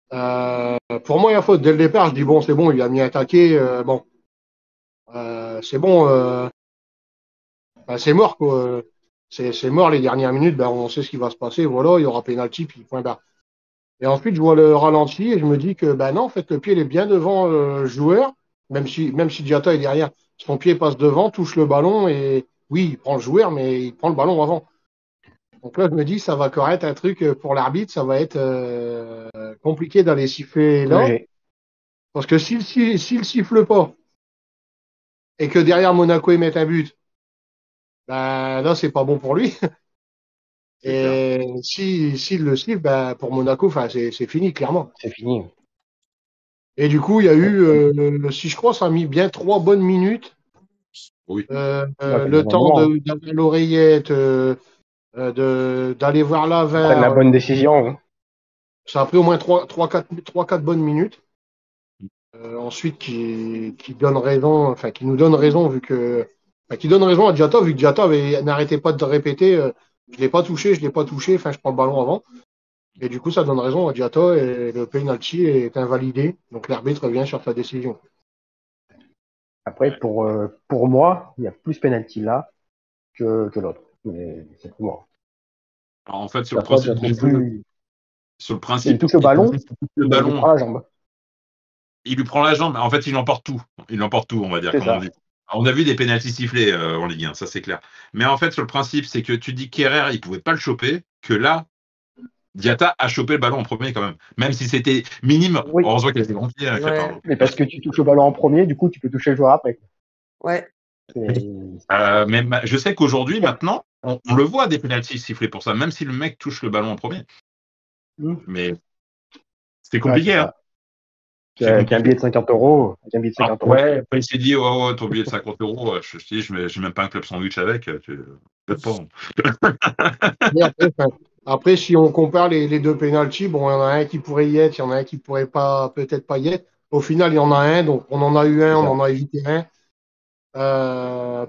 Pour moi, il y a faute. Dès le départ, je dis bon, c'est bon, il a mis un taquet. C'est bon, c'est mort, quoi. C'est mort les dernières minutes, on sait ce qui va se passer. Voilà, il y aura penalty, puis point barre. Et ensuite, je vois le ralenti et je me dis que non, en fait, le pied il est bien devant le joueur, même si Diatta est derrière, son pied passe devant, touche le ballon et oui, il prend le joueur, mais il prend le ballon avant. Donc là, je me dis, ça va encore être un truc pour l'arbitre, ça va être compliqué d'aller siffler là, Léger. parce que s'il siffle pas et que derrière Monaco ils mettent un but, là, c'est pas bon pour lui. C'est Et s'il le siffle, pour Monaco, c'est fini, clairement. C'est fini. Et du coup, il y a eu, si je crois, ça a mis bien 3 bonnes minutes. Oui. Le temps d'avoir l'oreillette, d'aller voir la Prendre VAR. la bonne décision. Hein. Ça a pris au moins 3-4 bonnes minutes. Ensuite, qui donne raison, enfin, qui nous donne raison, qui donne raison à Diatta, vu que Diatta n'arrêtait pas de répéter, je l'ai pas touché, enfin, je prends le ballon avant. Et du coup, ça donne raison à Diatta et le penalty est invalidé. Donc l'arbitre revient sur sa décision. Après, pour moi, il y a plus penalty là que l'autre. Mais c'est pour moi. Alors, en fait, sur le Après, je principe trouve du jeu, plus. sur le Il principe, touche le ballon, le il lui ballon, prend la jambe. il lui prend la jambe, mais en fait, il emporte tout. Il emporte tout, on va dire, C'est comme ça. on dit. Alors, on a vu des pénaltys sifflés en Ligue 1, ça c'est clair. Mais en fait, sur le principe, c'est que tu dis qu'Herrera, il pouvait pas le choper, que là, Diatta a chopé le ballon en premier quand même. Même si c'était minime, Oui. heureusement qu'il a été grand pied. Ouais. Mais parce que tu touches le ballon en premier, du coup, tu peux toucher le joueur après. Ouais. Mais je sais qu'aujourd'hui, maintenant, on le voit des pénaltys sifflés pour ça, même si le mec touche le ballon en premier. Mais c'est compliqué, hein. Avec un billet de 50 €. Avec un billet de 50 €. Ouais, après il s'est dit, ouais, ton billet de 50 €, je te dis, j'ai même pas un club sandwich avec. Peut-être pas. Après, si on compare les deux pénaltys, bon, il y en a un qui pourrait y être, il y en a un qui pourrait pas, peut-être pas y être. Au final, il y en a un, donc on en a eu un, on en a évité un.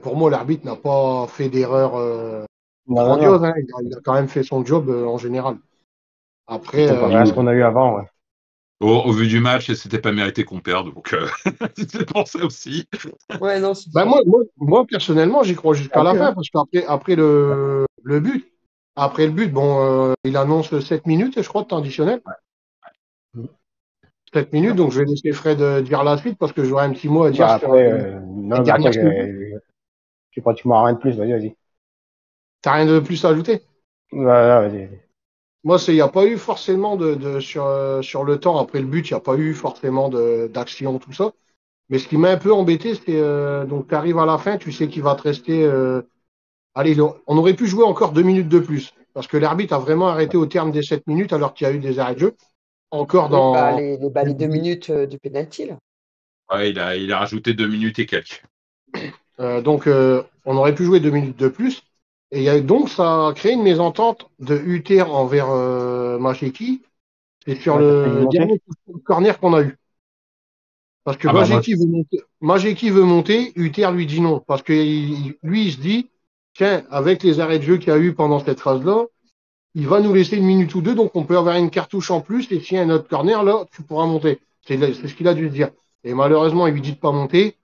Pour moi, l'arbitre n'a pas fait d'erreur grandiose. Non. Hein. Il a quand même fait son job en général. Après, Comparé à ce qu'on a eu avant, ouais. Au vu du match, c'était pas mérité qu'on perde, donc c'est pour ça aussi. Ouais, non, moi, personnellement, j'y crois jusqu'à la fin, hein. parce qu'après le but, bon, il annonce 7 minutes, je crois, de temps additionnel. 7 minutes, donc je vais laisser Fred dire la suite, parce que j'aurai un petit mot à dire sur non, mais attends, j'ai pratiquement rien de plus, vas-y. T'as rien de plus à ajouter? Voilà, vas-y. Moi, il n'y a pas eu forcément sur le temps, après le but, il n'y a pas eu forcément d'action, tout ça. Mais ce qui m'a un peu embêté, c'est donc tu arrives à la fin, tu sais qu'il va te rester. Allez, on aurait pu jouer encore 2 minutes de plus. Parce que l'arbitre a vraiment arrêté au terme des 7 minutes alors qu'il y a eu des arrêts de jeu. Encore oui, dans. les 2 minutes du penalty, là. Ouais, il a rajouté 2 minutes et quelques. Donc, on aurait pu jouer 2 minutes de plus. Et donc, ça a créé une mésentente de Uther envers Macheki. C'est sur le dernier corner qu'on a eu. Parce que Majeki veut monter, Uther lui dit non. Parce que lui, il se dit, tiens, avec les arrêts de jeu qu'il y a eu pendant cette phase-là, il va nous laisser une minute ou deux, donc on peut avoir une cartouche en plus, et s'il y a un autre corner, là, tu pourras monter. C'est ce qu'il a dû se dire. Et malheureusement, il lui dit de pas monter.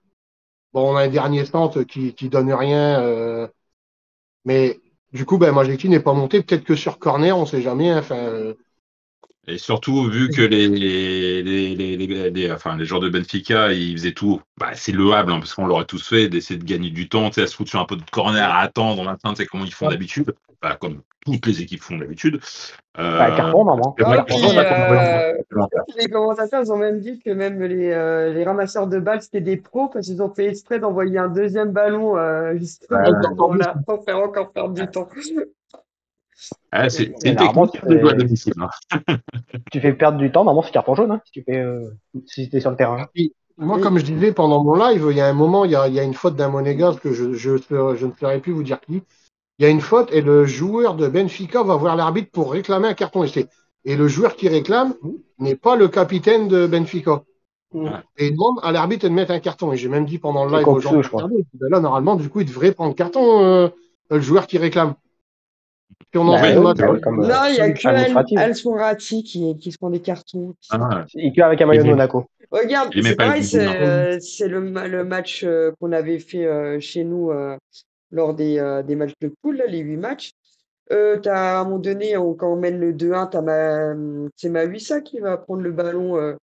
Bon, on a un dernier centre qui donne rien. Mais du coup, Majeki n'est pas monté. Peut-être que sur corner, on sait jamais. Enfin, Et surtout, vu que les joueurs de Benfica, ils faisaient tout, c'est louable, hein, parce qu'on l'aurait tous fait, d'essayer de gagner du temps, à se foutre sur un peu de corner, à attendre, maintenant, comment ils font d'habitude, comme toutes les équipes font d'habitude. Carton, maman. Les commentateurs ils ont même dit que même les ramasseurs de balles, c'était des pros, parce qu'ils ont fait exprès d'envoyer un deuxième ballon justement là, pour faire encore perdre du temps. C'est une technique de jouer à domicile. Tu fais perdre du temps, normalement c'est carton jaune, hein, si tu es sur le terrain. Moi, comme je disais pendant mon live, il y a un moment, il y a une faute d'un monégasque que je ne saurais plus vous dire qui. il y a une faute et le joueur de Benfica va voir l'arbitre pour réclamer un carton essai. Et le joueur qui réclame n'est pas le capitaine de Benfica. Et il demande à l'arbitre de mettre un carton. Et j'ai même dit pendant le live aux gens, je crois. Là, normalement, du coup, il devrait prendre carton le joueur qui réclame. Si on en Bah fait oui, le match. bah oui, comme, Non, il y a que administratif. Al-Sourati qui se prend des cartons. Ah, Il peut avec un maillot de Il est- Monaco. Regarde, Il aimait c'est pas pareil, les Boulognais. c'est le match qu'on avait fait chez nous lors des matchs de poule, là, les 8 matchs. À un moment donné, quand on mène le 2-1, c'est Mawissa qui va prendre le ballon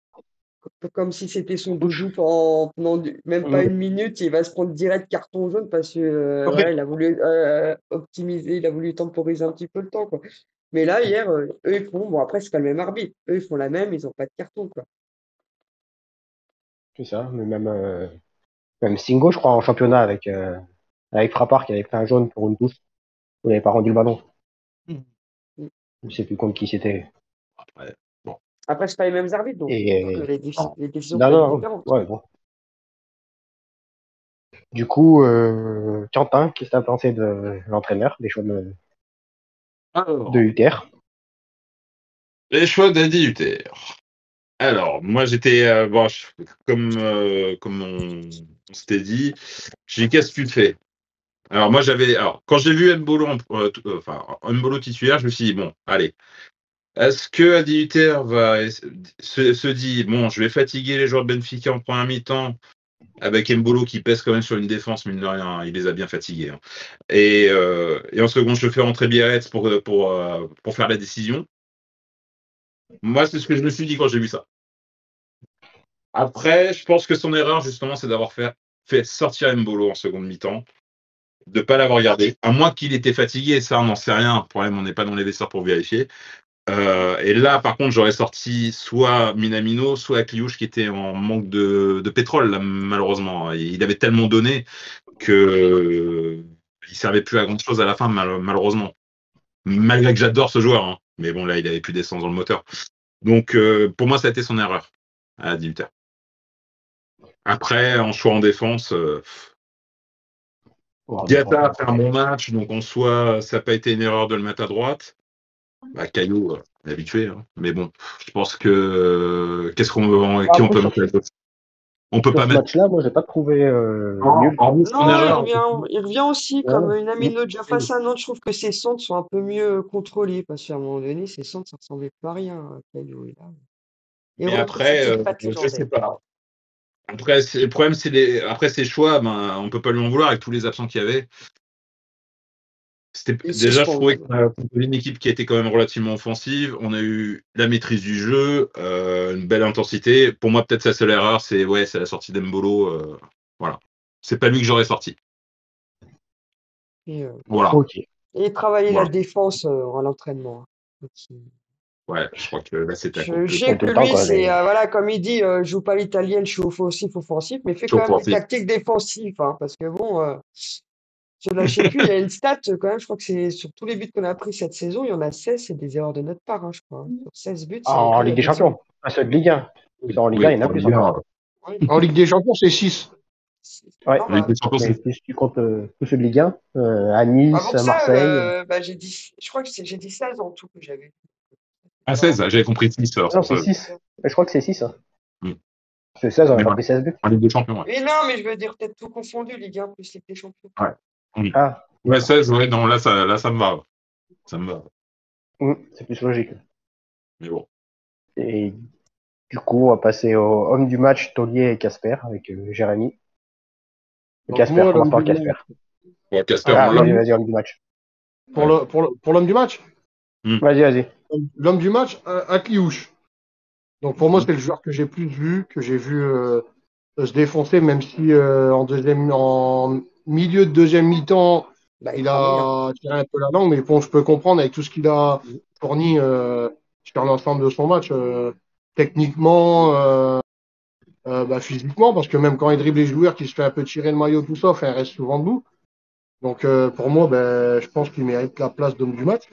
comme si c'était son doudou pendant même pas une minute. Il va se prendre direct carton jaune parce que voilà, il a voulu optimiser, il a voulu temporiser un petit peu le temps, quoi. Mais là, hier, eux, ils font. Bon, après, c'est pas le même arbitre. Eux, ils font la même, ils ont pas de carton, quoi. C'est ça, mais même Singo, je crois, en championnat avec Frappard qui avait pris un jaune pour une touche. Il n'avait pas rendu le ballon. Je sais plus contre qui c'était. Après, bon. Après, c'est pas les mêmes arbitres, donc Et les décisions non, peuvent être non, différentes. ouais, bon. Du coup, Quentin, qu'est-ce que tu as pensé de l'entraîneur, des choix de Alors, Uther? les choix d'Adi Hutter. Alors, moi, j'étais, bon, comme on s'était dit, j'ai dit, qu'est-ce que tu fais? Alors, moi, quand j'ai vu Mbolo, Mbolo titulaire, je me suis dit, bon, allez, est-ce que Adi Hutter se dit, bon, je vais fatiguer les joueurs de Benfica en première mi-temps, avec Mbolo qui pèse quand même sur une défense, mine de rien, il les a bien fatigués, hein. Et en second, je fais rentrer Biarritz pour faire la décision. Moi, c'est ce que je me suis dit quand j'ai vu ça. Après, je pense que son erreur, justement, c'est d'avoir fait sortir Mbolo en seconde mi-temps, de ne pas l'avoir gardé, à moins qu'il était fatigué, ça, on n'en sait rien. Le problème, on n'est pas dans les vestiaires pour vérifier. Et là, par contre, j'aurais sorti soit Minamino, soit Akliouche, qui était en manque de pétrole, là, malheureusement. Il avait tellement donné que il servait plus à grand-chose à la fin, malheureusement. Malgré que j'adore ce joueur, hein. Mais bon, là, il avait plus d'essence dans le moteur. Donc, pour moi, ça a été son erreur à 18 h. Après, en choix en défense, Diatta a fait un bon match, donc en soi, ça n'a pas été une erreur de le mettre à droite. Bah, Caillou, est habitué, hein. Mais bon, je pense que qui on peut mettre à gauche? On peut Sur pas ce mettre. match-là, moi, j'ai pas trouvé nul. Son Non, erreur. il revient aussi Ouais. comme une Amino déjà face à Nantes. Je trouve que ses centres sont un peu mieux contrôlés parce qu'à un moment donné, ses centres, ça ressemblait plus à rien. Caillou, là. Il Mais retrouve ses après, petites pattes je sais légendaires. pas. Après, le problème, c'est après ses choix, ben, on peut pas lui en vouloir avec tous les absents qu'il y avait. Déjà, je trouvais qu'on avait une équipe qui a été quand même relativement offensive. On a eu la maîtrise du jeu, une belle intensité. Pour moi, peut-être sa seule erreur, c'est la sortie d'Embolo. Voilà. C'est pas lui que j'aurais sorti. Voilà. Ok. Et travailler la Voilà. défense à l'entraînement. Ouais, je crois que là, c'était Je sais que lui, c'est voilà, comme il dit, je joue pas l'italienne, je suis offensif, mais fais quand même des tactiques défensives, hein, parce que bon, je ne sais plus, il y a une stat quand même, je crois que c'est sur tous les buts qu'on a pris cette saison, il y en a 16, c'est des erreurs de notre part, hein, je crois, hein. Sur 16 buts, En Ligue des Champions, pas ceux de Ligue 1. En Ligue 1, il y en a plus encore. En Ligue des Champions, c'est 6. Ouais, En Ligue des Champions, mais plus tu comptes tous ceux de Ligue 1, à Nice, à Marseille. J'ai dit, je crois que j'ai dit 16 en tout que j'avais. Ah, 16, j'avais compris 6. Non, c'est 6. Je crois que c'est 6. Hein. Mm. C'est 16, on a pas pris 16 buts. En Ligue des Champions, ouais. Mais non, mais je veux dire peut-être tout confondu, Ligue 1 plus Ligue des Champions. Ouais. Oui. Ah. Ouais, 16, ouais, non, là, ça me va. Ça me va. C'est plus logique. Mais bon. Et du coup, on va passer au homme du match, Taulier et Casper, avec Jérémy. Casper, commence par Casper. Ouais, Casper, vas-y, homme du match. Pour l'homme du match Vas-y. L'homme du match, Akliouche. Donc pour moi, c'est le joueur que j'ai plus vu, que j'ai vu se défoncer, même si en milieu de deuxième mi-temps, il a tiré un peu la langue, mais bon, je peux comprendre avec tout ce qu'il a fourni sur l'ensemble de son match, techniquement, physiquement, parce que même quand il dribble les joueurs, qui se fait un peu tirer le maillot, tout ça, il reste souvent debout. Donc pour moi, je pense qu'il mérite la place d'homme du match.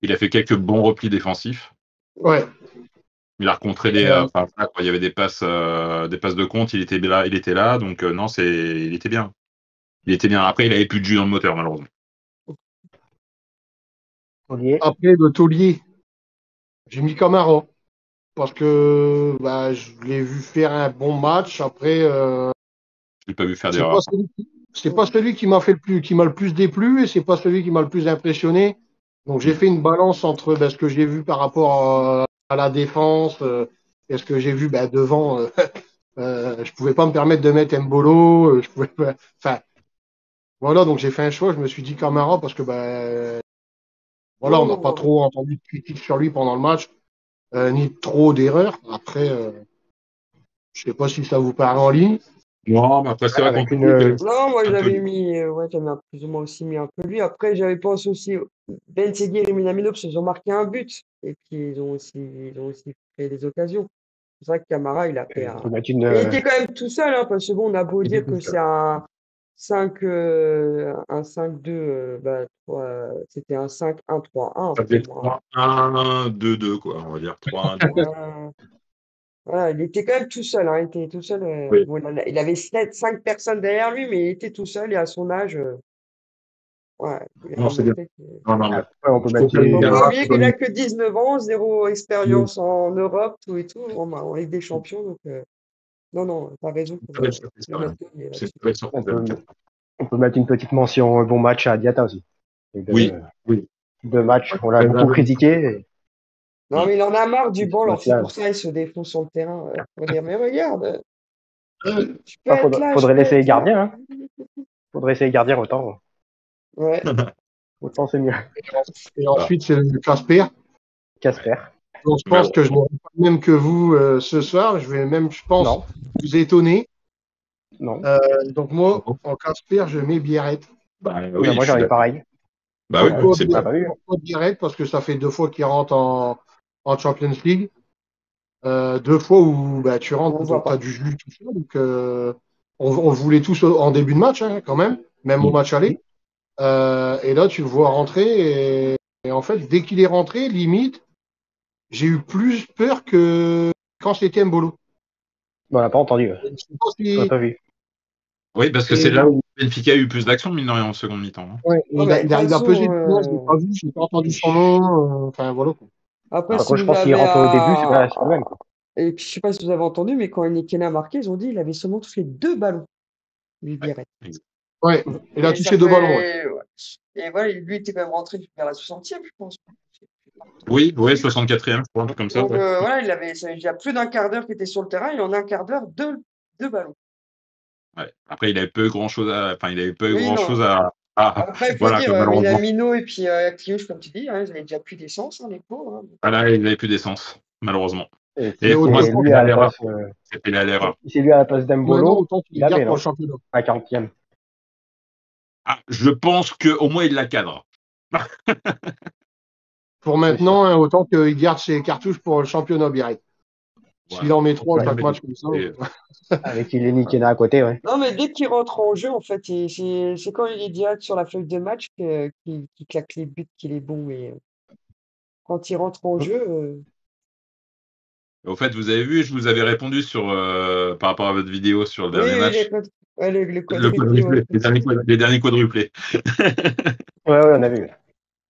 Il a fait quelques bons replis défensifs. Ouais. Il a rencontré il y avait des passes de compte, il était là, donc non, il était bien. Il était bien. Après, il avait plus de jus dans le moteur, malheureusement. Ollier. Après, le taulier, j'ai mis Camara. Parce que je l'ai vu faire un bon match. Après, Je l'ai pas vu faire c'est pas d'erreur. c'est pas celui qui m'a qui m'a le plus déplu et c'est pas celui qui m'a le plus impressionné. Donc j'ai fait une balance entre ce que j'ai vu par rapport à la défense et ce que j'ai vu devant. Je pouvais pas me permettre de mettre Mbolo. Je pouvais pas. Enfin, voilà. Donc j'ai fait un choix. Je me suis dit Camara parce que voilà, on n'a pas trop entendu de critiques sur lui pendant le match, ni trop d'erreurs. Après, je sais pas si ça vous parle en ligne. Non, mais après, c'est vrai qu'on Avec peut une. dire Non, moi un peu. j'avais mis, ouais, j'avais plus ou moins aussi mis un peu lui. Après, j'avais pensé aussi Ben Seguir et Minamino parce qu'ils ont marqué un but et puis ils ont aussi créé des occasions. C'est vrai que Camara, il a fait On un. peut mettre Et il était quand même tout seul, hein, parce que bon, on a beau Il est dire tout que seul. c'est un 5-2, c'était un 5-1-3-1 Ça pour faisait moi. 3-1-2-2, quoi, on va dire. 3-1-2. Voilà, il était quand même tout seul, hein, il était tout seul. Oui. Bon, il avait 5 personnes derrière lui, mais il était tout seul et à son âge, ouais, il a Non, c'est bien. montré que. Non, non, mais Après, on peut je mettre confirme Faut les. pas Camara, oublier c'est pas qu'il a mieux. que 19 ans, zéro expérience en Europe, tout et tout, en Ligue des Champions. Donc, non, non, t'as raison C'est une pour très belle surprise, le quand même. mettre il est C'est une là-dessus. très belle On surprise peut, avec Camara. on peut mettre une petite mention bon match à Diatta aussi. Et Oui, oui. deux matchs, on l'a Très beaucoup bien. critiqué. Non, mais il en a marre du Et ce banc, alors c'est match-là, pour ça il se défonce sur le terrain pour dire, mais regarde, je peux bah, être là, je faudrait peux laisser les être là. gardiens. Hein. Faudrait essayer les gardiens Ouais. autant c'est mieux. Et Voilà. ensuite, c'est le Casper. Casper. Donc, je Mais pense bon, que je n'aurai pas le même que vous ce soir. Je vais même, je pense, Non, vous étonner. non. Donc, moi, en Casper, je mets Biarritz. bah, Bah, oui, je moi suis j'en ai d'accord. pareil. Bah oui, Voilà, c'est on bien. l'a pas vu. Pourquoi Biarritz? Parce que ça fait 2 fois qu'il rentre en Champions League. 2 fois où tu On rentres, ne voit donc tu as pas. du jus, tout ça. Donc, on le voulait tous en début de match, hein, quand même au match aller. Et là, tu le vois rentrer. Et en fait, dès qu'il est rentré, limite, j'ai eu plus peur que quand c'était Mbolo. Bon, on l'a pas entendu. Je sais pas On l'a si- pas vu. Oui, parce que c'est et, là où Benfica a eu plus d'action, mine de rien, en seconde mi-temps. Hein. ouais, Non, il mais a, de toute il a, il a pesé façon, dedans, je l'ai pas vu, je n'ai pas entendu son nom. Enfin, voilà. Quoi. après, Par si contre, je vous pense qu'il avez rentre au début, c'est pas le même. et puis, je sais pas si vous avez entendu, mais quand Enikena a marqué, ils ont dit qu'il avait seulement touché 2 ballons, lui, Ouais. Biarritz. Ouais, il a Et ça touché 2 ballons. Ouais. fait. Ouais. Et voilà, lui était quand même rentré vers la 60e, je pense. Oui, oui, 64e, je crois, un truc comme ça. Donc Ouais. voilà, ça il y a plus d'un quart d'heure qu'il était sur le terrain, et en un quart d'heure, deux ballons. Ouais. Après, il avait peu grand-chose enfin, il avait peu Oui, non. grand-chose Après, il faut voilà, dire, malheureusement. Minamino et puis Kliouche, comme tu dis, hein, ils avaient déjà plus d'essence, hein, les pauvres. Hein. Voilà, il n'avait plus d'essence, malheureusement. Et si Et Mais pour moi, autant, c'est lui c'était à là la l'erreur. place, C'était là l'erreur. si c'est lui à la place maintenant, d'Embolo, autant tu il les gardes avait, pour le non? championnat. À 40e. Ah, je pense qu'au moins, il la cadre. Pour C'est sûr. maintenant, hein, autant qu'il garde ses cartouches pour le championnat Biarritz. S'il Voilà. en met 3 à Ouais. chaque match comme ça. Avec Ileni qui est là à côté, ouais. Non, mais dès qu'il rentre en jeu, en fait, c'est quand il est direct sur la feuille de match qu'il claque les buts, qu'il est bon. Mais quand il rentre en jeu, Au fait, vous avez vu, je vous avais répondu par rapport à votre vidéo sur le oui, dernier oui, match. ouais, le Le quadruplé, ouais. quadruplé, les derniers quadruplés. Ouais, on a vu.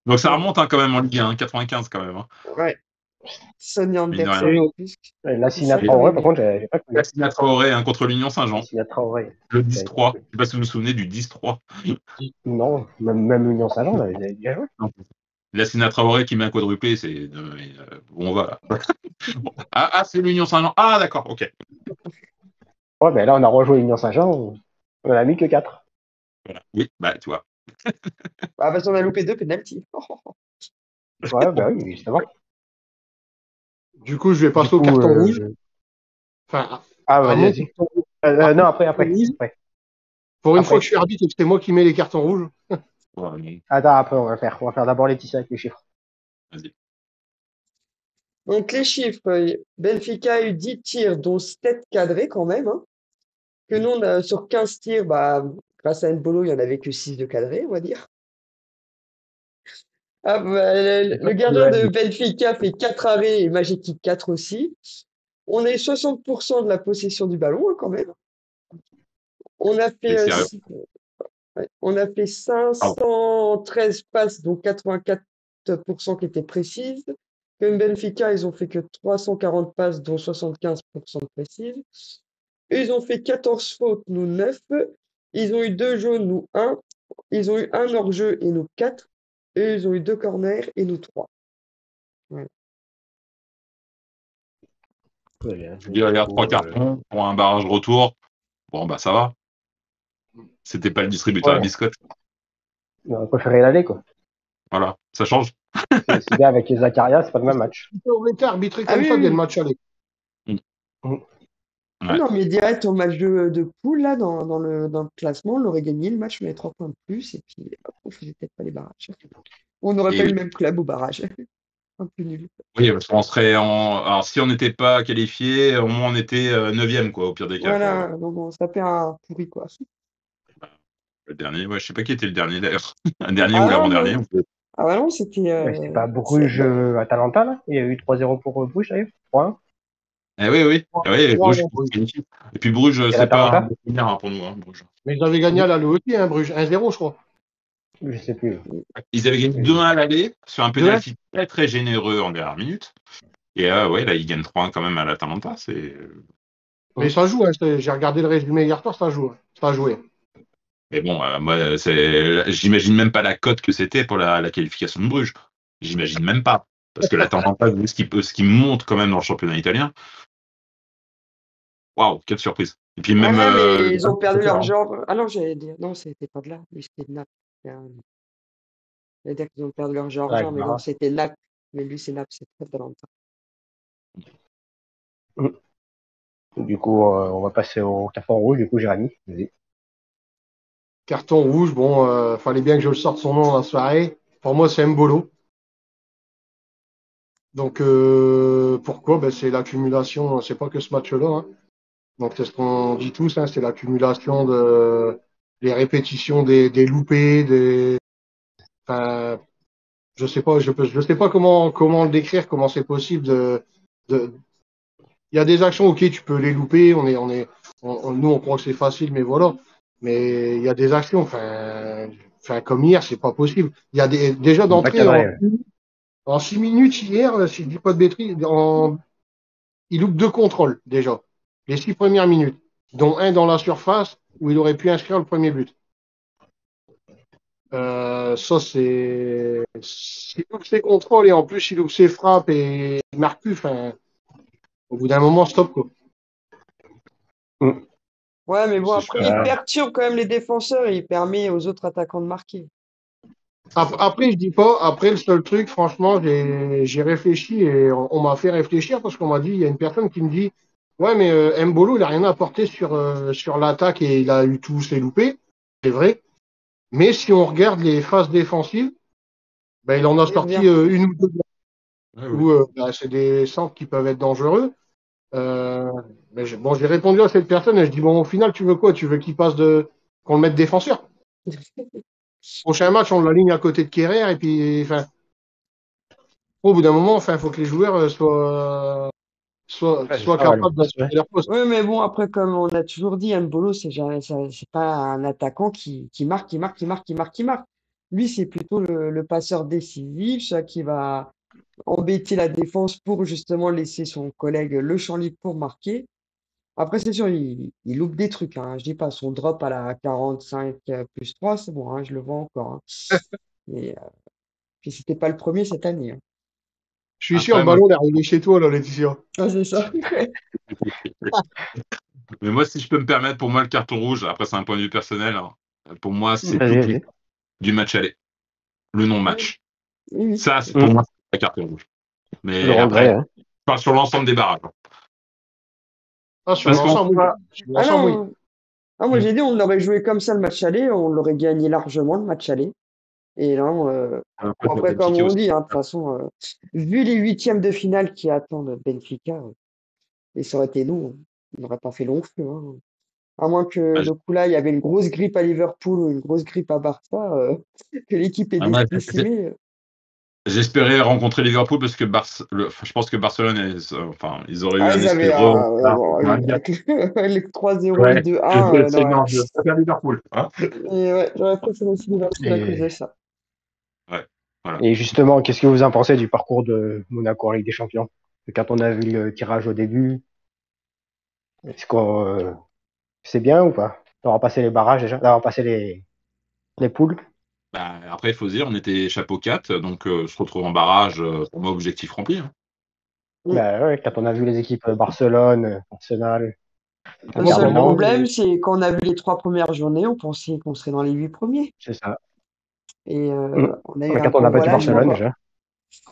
Donc ça remonte hein, quand même en Ligue 1, 95 quand même. Hein, Ouais. Sonny mine de Anderson rien. Et en plus. Et là, C'est ça que Traoré, j'avais par aimé. contre, j'ai pas connu. Yassine Traoré hein, contre l'Union Saint-Jean. Sina Traoré. Le J'avais pas 10-3. Je connu. ne sais pas si vous vous souvenez du 10-3. Non, même l'Union Saint-Jean, on avait déjà joué. Non. Yassine Traoré qui met un quadruplé, c'est. Bon, voilà. Bon. Ah, c'est l'Union Saint-Jean. Ah, d'accord, ok. Ouais, ben là, on a rejoué l'Union Saint-Jean, on a mis que 4. Voilà. Oui, bah, tu vois. Ah, parce qu'on a loupé 2 pénaltys. Ouais, bah oui, justement. du coup, je vais Du passer au coup, carton rouge. Enfin, ah, à vas-y, mon vas-y. carton rouge. À Non, mon après, carton rouge. après. Pour une fois Après. que je suis arbitre et que c'est moi qui mets les cartons rouges. Ouais, Attends, après, on va faire d'abord Laetitia avec les chiffres. vas-y. Donc, les chiffres, Benfica a eu 10 tirs, dont 7 cadrés quand même. Hein. Que nous, sur 15 tirs, grâce à N'Bolo, il n'y en avait que 6 de cadrés, on va dire. Ah, le gardien de Benfica fait 4 arrêts et Magic 4 aussi. On a eu 60% de la possession du ballon, hein, quand même. On a C'est fait, sérieux. ouais, on a fait Pardon. 513 passes, donc 84 60% qui étaient précises. Comme Benfica, ils ont fait que 340 passes, dont 75% de précises. Eux, ils ont fait 14 fautes, nous 9. Ils ont eu 2 jaunes, nous 1. Ils ont eu un hors-jeu et nous 4. Eux, ils ont eu 2 corners et nous 3. Ouais. Je dis, regarde, 3 cartons pour un barrage retour. Bon, bah ça va. C'était pas le distributeur à biscotte. On aurait préféré l'aller, quoi. Voilà, ça change. C'est bien avec les Zakaria, c'est pas le même match. On était arbitré Ah comme oui, ça dès oui. le match aller. Ouais. Non, mais direct au match de poule, là, dans le classement, on aurait gagné le match, on avait 3 points de plus, et puis hop, on faisait peut-être pas les barrages. On n'aurait Et pas eu oui. le même club au barrage. Un peu nul. Oui, parce qu'on serait en. Alors, si on n'était pas qualifié, au moins on était 9e, quoi, au pire des cas. Voilà, Quoi. donc on se tapait un pourri, quoi. Le dernier, ouais, je sais pas qui était le dernier d'ailleurs. Un dernier Ah ou non, l'avant-dernier. Ah bah non, c'était. C'est pas Bruges Atalanta, là. Il y a eu 3-0 pour Bruges, d'ailleurs. 3-1. Eh oui, oui. Ah oui, Trois, Bruges, Bruges. c'est magnifique. Et puis Bruges, c'est pas un bon souvenir hein, pour nous, Bruges. Mais ils avaient gagné à l'aller aussi, hein, Bruges. 1-0, je crois. Je sais plus. Ils avaient gagné 2-1 à l'aller sur un penalty très très généreux en dernière minute. Et ouais, là, ils gagnent 3-1 quand même à l'Atalanta. Mais ça joue, hein. J'ai regardé le résumé hier soir, ça joue. Ça a joué. Mais bon, moi, j'imagine même pas la cote que c'était pour la qualification de Bruges. J'imagine même pas. Parce que l'Atalanta, vu ce qui monte quand même dans le championnat italien. Waouh, quelle surprise. Et puis même. mais ils ont perdu leur genre. Ah non, j'allais dire. Non, c'était pas de là. Mais c'était de Naples. J'allais dire qu'ils ont perdu leur genre, Ouais, mais non, c'était Naples. Mais lui, c'est Naples, c'est très Atalanta. Du coup, on va passer au carton rouge. Du coup, Jérémy, vas-y. Carton rouge, bon, fallait bien que je le sorte son nom dans la soirée. Pour moi, c'est Mbolo. Donc, pourquoi? Ben, c'est l'accumulation, c'est pas que ce match-là. Hein. Donc, c'est ce qu'on dit tous, hein, c'est l'accumulation de les répétitions des loupés, enfin, je sais pas, je sais pas comment le décrire, comment c'est possible il y a des actions, ok, tu peux les louper, nous, on croit que c'est facile, mais voilà. Mais il y a des actions, enfin, comme hier, c'est pas possible. Il y a déjà d'entrée en 6 minutes hier, si je dis pas de bêtises, il loupe 2 contrôles, déjà. Les 6 premières minutes, dont un dans la surface, où il aurait pu inscrire le premier but. Ça, c'est. S'il loupe ses contrôles et en plus, il loupe ses frappes et il marque plus, enfin, au bout d'un moment, stop, quoi. Ouais, mais bon, après, sûr. il perturbe quand même les défenseurs et il permet aux autres attaquants de marquer. Après, je dis pas, après, le seul truc, franchement, j'ai réfléchi et on m'a fait réfléchir parce qu'on m'a dit, il y a une personne qui me dit, ouais, mais Mbolo, il a rien apporté sur l'attaque et il a eu tous ses loupés. C'est vrai. Mais si on regarde les phases défensives, ben, il en a sorti une ou deux. Ouais, Où c'est des centres qui peuvent être dangereux. Mais j'ai répondu à cette personne et je dis, bon, au final, tu veux quoi? Tu veux qu'on le mette défenseur? Prochain match, on l'aligne à côté de Kerrer et puis, enfin, au bout d'un moment, enfin, faut que les joueurs soient capables d'assurer leur poste. Oui, mais bon, après, comme on a toujours dit, Mbolo, c'est pas un attaquant qui marque. Lui, c'est plutôt le passeur décisif, celui qui va embêter la défense pour justement laisser son collègue le champ libre pour marquer. Après, c'est sûr, il loupe des trucs. Hein. Je dis pas, son drop à la 45 plus 3, c'est bon, hein, je le vois encore. Hein. Et puis, c'était pas le premier cette année. Hein. Je suis sûr, le ballon est arrivé chez toi, là, Laetitia. Ah, c'est ça. Mais moi, si je peux me permettre, pour moi, le carton rouge, après, c'est un point de vue personnel. Hein, pour moi, c'est du match aller. Le non-match. Oui. Ça, pour moi, c'est la carton rouge. Mais après, je parle sur l'ensemble des barrages. Ah, sur l'ensemble, moi, j'ai dit, on aurait joué comme ça le match aller, on l'aurait gagné largement le match aller. Et là, après, comme on dit, hein, de toute façon, vu les huitièmes de finale qui attendent Benfica, et ça aurait été nous, on n'aurait pas fait long feu. Hein. À moins que le coup là, il y avait une grosse grippe à Liverpool ou une grosse grippe à Barça, que l'équipe est décimée. J'espérais rencontrer Liverpool parce que je pense que Barcelone, ils auraient eu un esprit avec les 3-0 et 2-1. Je préfère Liverpool. Hein et ouais, j'aurais préféré aussi Liverpool à cause de ça. Ouais. Voilà. Et justement, qu'est-ce que vous en pensez du parcours de Monaco en Ligue des Champions? Quand on a vu le tirage au début, est-ce qu'on c'est bien ou pas d'avoir passé les barrages déjà, d'avoir passé les poules? Bah, après, il faut se dire, on était chapeau 4, donc se retrouver en barrage, pour moi, objectif rempli. Hein. Bah ouais, quand on a vu les équipes Barcelone, Arsenal, Le Moi, Inter pour seul Milan, moi, problème, c'est quand on a vu les 3 premières journées, on pensait qu'on serait dans les 8 premiers. c'est ça. Et Mm. on a eu un Quand on a gros battu relâchement. Barcelone déjà.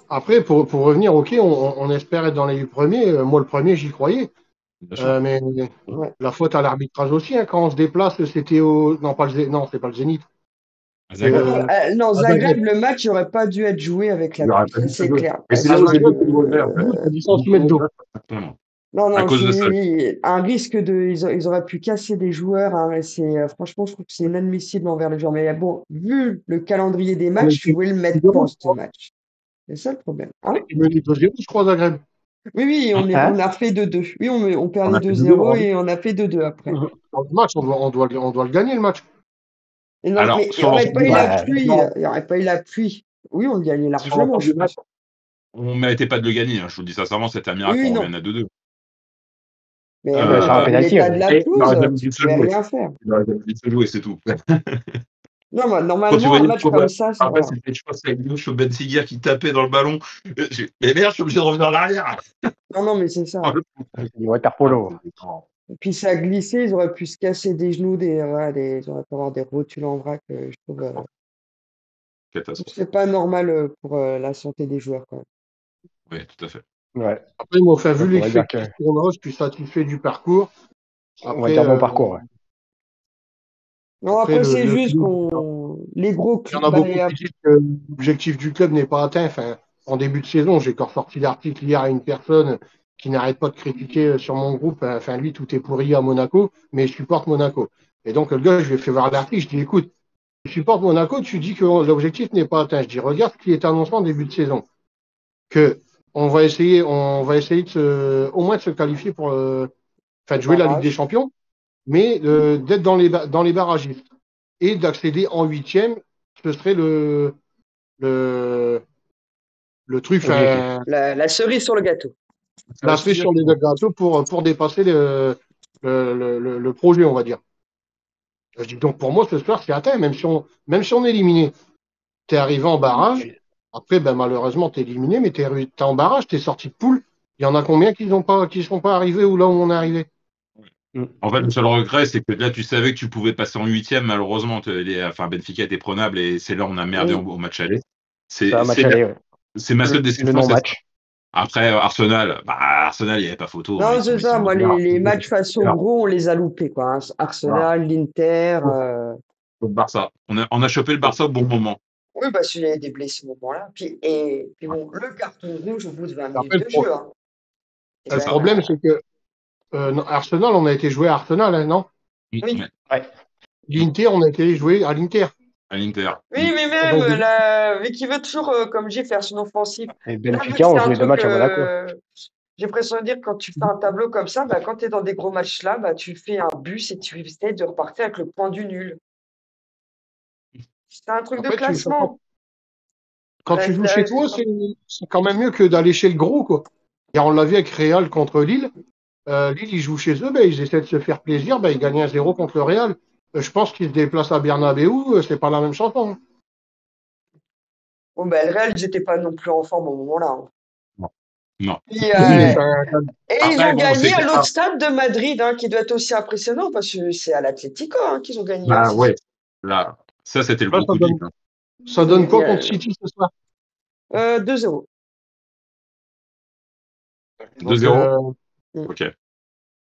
après, pour revenir, ok, on espère être dans les 8 premiers. Moi, le premier, j'y croyais. Bien sûr. Mais Ouais. la faute à l'arbitrage aussi. Hein, quand on se déplace, c'était au. Non, pas non, c'est pas le Zénith. À C'est Zagreb. Non, à Zagreb, Zagreb. le match n'aurait pas dû être joué avec la Il aurait pluie, pas dû ça, se c'est jouer. clair. Et c'est Parce là où j'ai que, beaucoup de mauvais, en fait. 10 cm d'eau. non, À cause de ça. un risque ils auraient pu casser des joueurs. Hein, et franchement, je trouve que c'est inadmissible envers les joueurs. Mais bon, vu le calendrier des On a matchs, tu été pouvais le mettre 2-0, pas, je ce crois. match. C'est ça le problème. On a Hein? été mené 2-0, je crois, à Zagreb. Oui, Hein on a fait 2-2. Oui, on On perdait a fait 2-2, 2-0 bravo. et on a fait 2-2 après. Mhm. Dans le match, on doit le gagner, le match. Et non, Alors, mais il n'y sur aurait l'ensemble pas du eu la match, Ouais, pluie. non, Il n'y aurait pas eu la pluie. Oui, on le gagnait sur largement, l'ensemble je du match, pense. on ne méritait pas de le gagner. Hein. Je vous le dis sincèrement, c'était un miracle Oui, qu'on non. revienne à 2-2. Mais ouais, sur un vu penalty. l'état de la Et il pelouse, aurait jamais tu dû se pouvais jouer. rien faire. Il aurait jamais dû se jouer, c'est tout. Non, mais Quand tu normalement, un voyais le match combat, comme ça après, va. c'était, je crois, c'est Gouche au Benfica qui tapait dans le ballon. Mais merde, je suis obligé de revenir en arrière. Non, mais c'est ça. C'est du water polo. Et puis ça a glissé, ils auraient pu se casser des genoux, ils auraient pu avoir des rotules en vrac. Je trouve que Catastrophe. c'est pas normal pour la santé des joueurs, quand même. Oui, tout à fait. Ouais. Après, moi, enfin, vu Donc, on va dire que, l'effectif tournoi, je suis satisfait du parcours. on va Après, dire bon parcours. Ouais. Non, après après, c'est le juste club, les gros il y en clubs. a beaucoup qui disent que l'objectif du club n'est pas atteint. Enfin, en début de saison, j'ai encore sorti l'article hier à une personne qui n'arrête pas de critiquer sur mon groupe. Enfin, lui, tout est pourri à Monaco, mais je supporte Monaco. Et donc, le gars, je lui ai fait voir l'article. Je dis, écoute, tu supportes Monaco, tu dis que l'objectif n'est pas atteint. Je dis, regarde ce qui est annoncé en début de saison. Que on va essayer au moins de se qualifier pour, enfin, de jouer la Ligue des Champions, mais d'être dans les barragistes et d'accéder en 8e, ce serait le truc, Objectif. La cerise sur le gâteau. la cerise sur les gâteaux pour dépasser le projet, on va dire. Je dis donc pour moi ce soir c'est atteint, même si on est éliminé. Tu es arrivé en barrage, après ben, malheureusement tu es éliminé, mais tu es en barrage, tu es sorti de poule. Il y en a combien qui sont pas arrivés ou là où on est arrivé? En fait, le seul regret, c'est que là, tu savais que tu pouvais passer en 8e. Malheureusement, enfin, Benfica était prenable et c'est là où on a merdé Oui. au match aller. C'est un match aller. Ouais. C'est ma seule Le déception. C'est ça. non-match. Après, Arsenal, il n'y avait pas photo. Hein, Non, c'est ça. Moi, les matchs face au gros, on les a loupés, quoi. Hein. Arsenal, l'Inter. Le Barça. On a chopé le Barça au bon moment. Oui, parce qu'il y avait des blessés au moment-là. Puis bon, le carton rouge au bout de 20 minutes Après, de jeu. Hein. le problème, c'est que Arsenal, on a été joué à Arsenal, hein, non? Oui. Ouais. L'Inter, on a été joué à l'Inter. À l'Inter. Oui, mais même, Donc, vu qu'il veut toujours, comme j'ai faire son offensif. Et Là, vu que Benfica, c'est on un jouait 2 truc, matchs à Monaco. j'ai l'impression de dire que quand tu fais un tableau comme ça, bah, quand tu es dans des gros matchs là, bah, tu fais un bus et tu essaies de repartir avec le point du nul. C'est un truc de après, classement. quand tu joues chez toi, c'est quand même mieux que d'aller chez le gros, quoi. Et on l'a vu avec Real contre Lille. Lille, ils jouent chez eux, ben, ils essaient de se faire plaisir, ben, ils gagnent 1-0 contre le Real. Je pense qu'ils se déplacent à Bernabeu, c'est pas la même chanson. Hein. Bon, ben, le Real, ils n'étaient pas non plus en forme au moment-là. Hein. Non. Puis, Oui, et Après, ils ont bon, gagné c'était à l'autre pas- stade de Madrid, hein, qui doit être aussi impressionnant parce que c'est à l'Atlético hein, qu'ils ont gagné Bah aussi. ouais. Là, ça, c'était le gros coup de Ligue. Hein. Ça donne quoi contre City ce soir? 2-0. 2-0. Ok.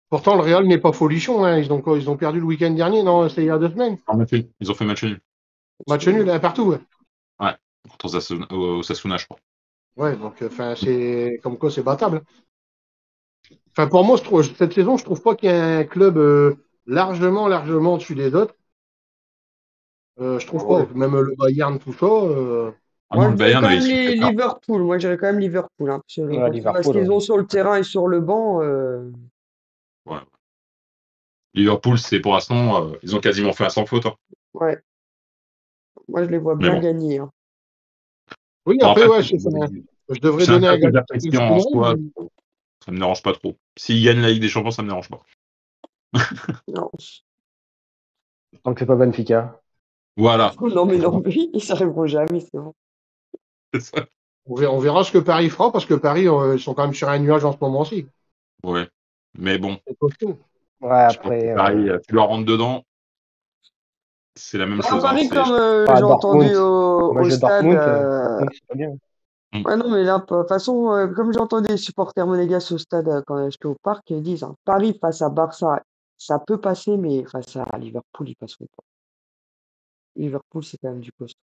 Pourtant, le Real n'est pas folichon. Hein. Ils ont perdu le week-end dernier, non? C'est il y a 2 semaines. Ils ont fait match nul. Match nul, un partout. Ouais, Ouais. Contre Osasuna, je crois. ouais donc c'est comme quoi c'est battable. Enfin, pour moi, cette saison, je trouve pas qu'il y ait un club largement au-dessus des autres. Je trouve pas. Même le Bayern, tout ça. Ah Moi, non, je le dirais Bayern, quand même ils sont fait peur. Liverpool. Moi, je dirais quand même Liverpool. Hein, parce que Ouais, quand tu vois ce Liverpool, qu'ils ont sur le terrain et sur le banc. Ouais. Liverpool, c'est pour l'instant, ils ont quasiment fait un sans faute. Hein. Ouais. Moi, je les vois Mais bien bon. gagner. Hein. Oui, Bon, après, après, ouais, je devrais c'est un donner un peu gage d'appréciation en soi, ça me dérange pas trop. S'ils gagnent la Ligue des Champions, ça me dérange pas. Non. Tant que c'est pas Benfica. Voilà. Non, mais non, mais ils s'arriveront jamais, c'est bon. C'est ça. On verra ce que Paris fera, parce que Paris, ils sont quand même sur un nuage en ce moment-ci. Ouais. Mais bon, C'est costaud. Ouais, je pense que après, pareil, tu leur rentres dedans, c'est la même Bah, chose. Hein. Paris, comme pas j'ai entendu Dortmund. au Moi, stade. Dortmund, c'est pas bien. Ouais, non, mais là, de toute façon, comme j'ai entendu les supporters monégasques au stade quand j'étais au parc, ils disent hein, Paris face à Barça, ça peut passer, mais face à Liverpool, ils passeront pas. Liverpool, c'est quand même du costaud.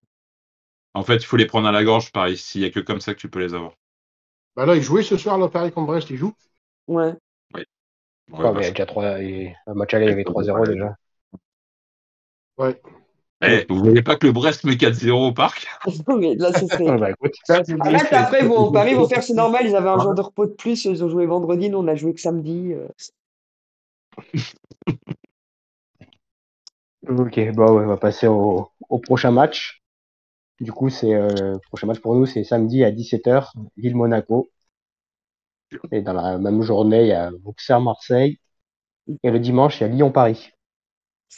En fait, il faut les prendre à la gorge, Paris. S'il n'y a que comme ça que tu peux les avoir. Bah là, ils jouaient ce soir, là, Paris contre Brest, ils jouent. Ouais. Ouais, Ouais, mais il y a ça- déjà 3. Un match aller, il y avait 3-0 déjà. Ouais. Vous voyez pas que le Brest met 4-0 au parc? Non, mais là, ce serait. Ouais, bah écoute. Arrête, après, bon, Paris vont faire, c'est normal, ils avaient un jour de repos de plus, ils ont joué vendredi, nous, on a joué que samedi. Ok, bon, ouais, on va passer au prochain match. Du coup, le prochain match pour nous, c'est samedi à 17h, Lille-Monaco. Et dans la même journée, il y a Auxerre-Marseille. Et le dimanche, il y a Lyon-Paris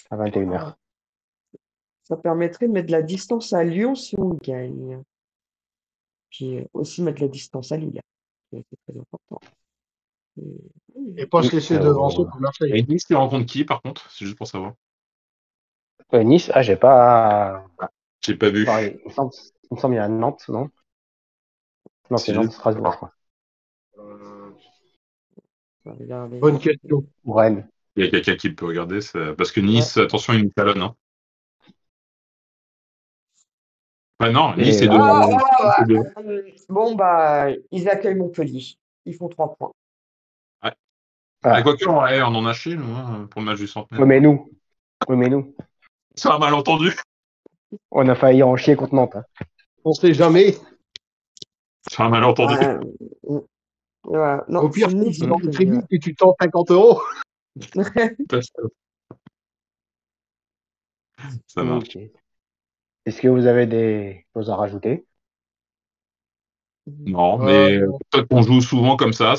à 21h. Ça permettrait de mettre de la distance à Lyon si on gagne. Puis aussi mettre de la distance à Lille. C'est très important. Et pas se laisser devancer pour Marseille. Et Nice, tu rencontres qui, par contre? C'est juste pour savoir. Nice, j'ai pas. J'ai pas vu. Pareil, il me semble qu'il y a Nantes, non? Non, c'est C'est juste- Nantes-Strasbourg, je crois. On va regarder. Bonne question. Ou Rennes. Il y a quelqu'un qui peut regarder. Parce que Nice, attention, ils nous talonnent. Hein. Enfin, non, Nice Et, est devant. Bon, bah, ils accueillent Montpellier. Ils font 3 points. Ouais. Ah. Quoique, on en a chié, nous, hein, pour le match du centenaire. Oui, mais nous. C'est un malentendu. On a failli en chier contre Nantes. Hein. On sait jamais. C'est un malentendu. Ouais. Non, Au pire, c'est Nice, tu dans le Montpellier. crédit et tu tends 50 euros. Ça marche. Ok. Est-ce que vous avez des choses à rajouter? Non, mais toi qu'on joue souvent comme ça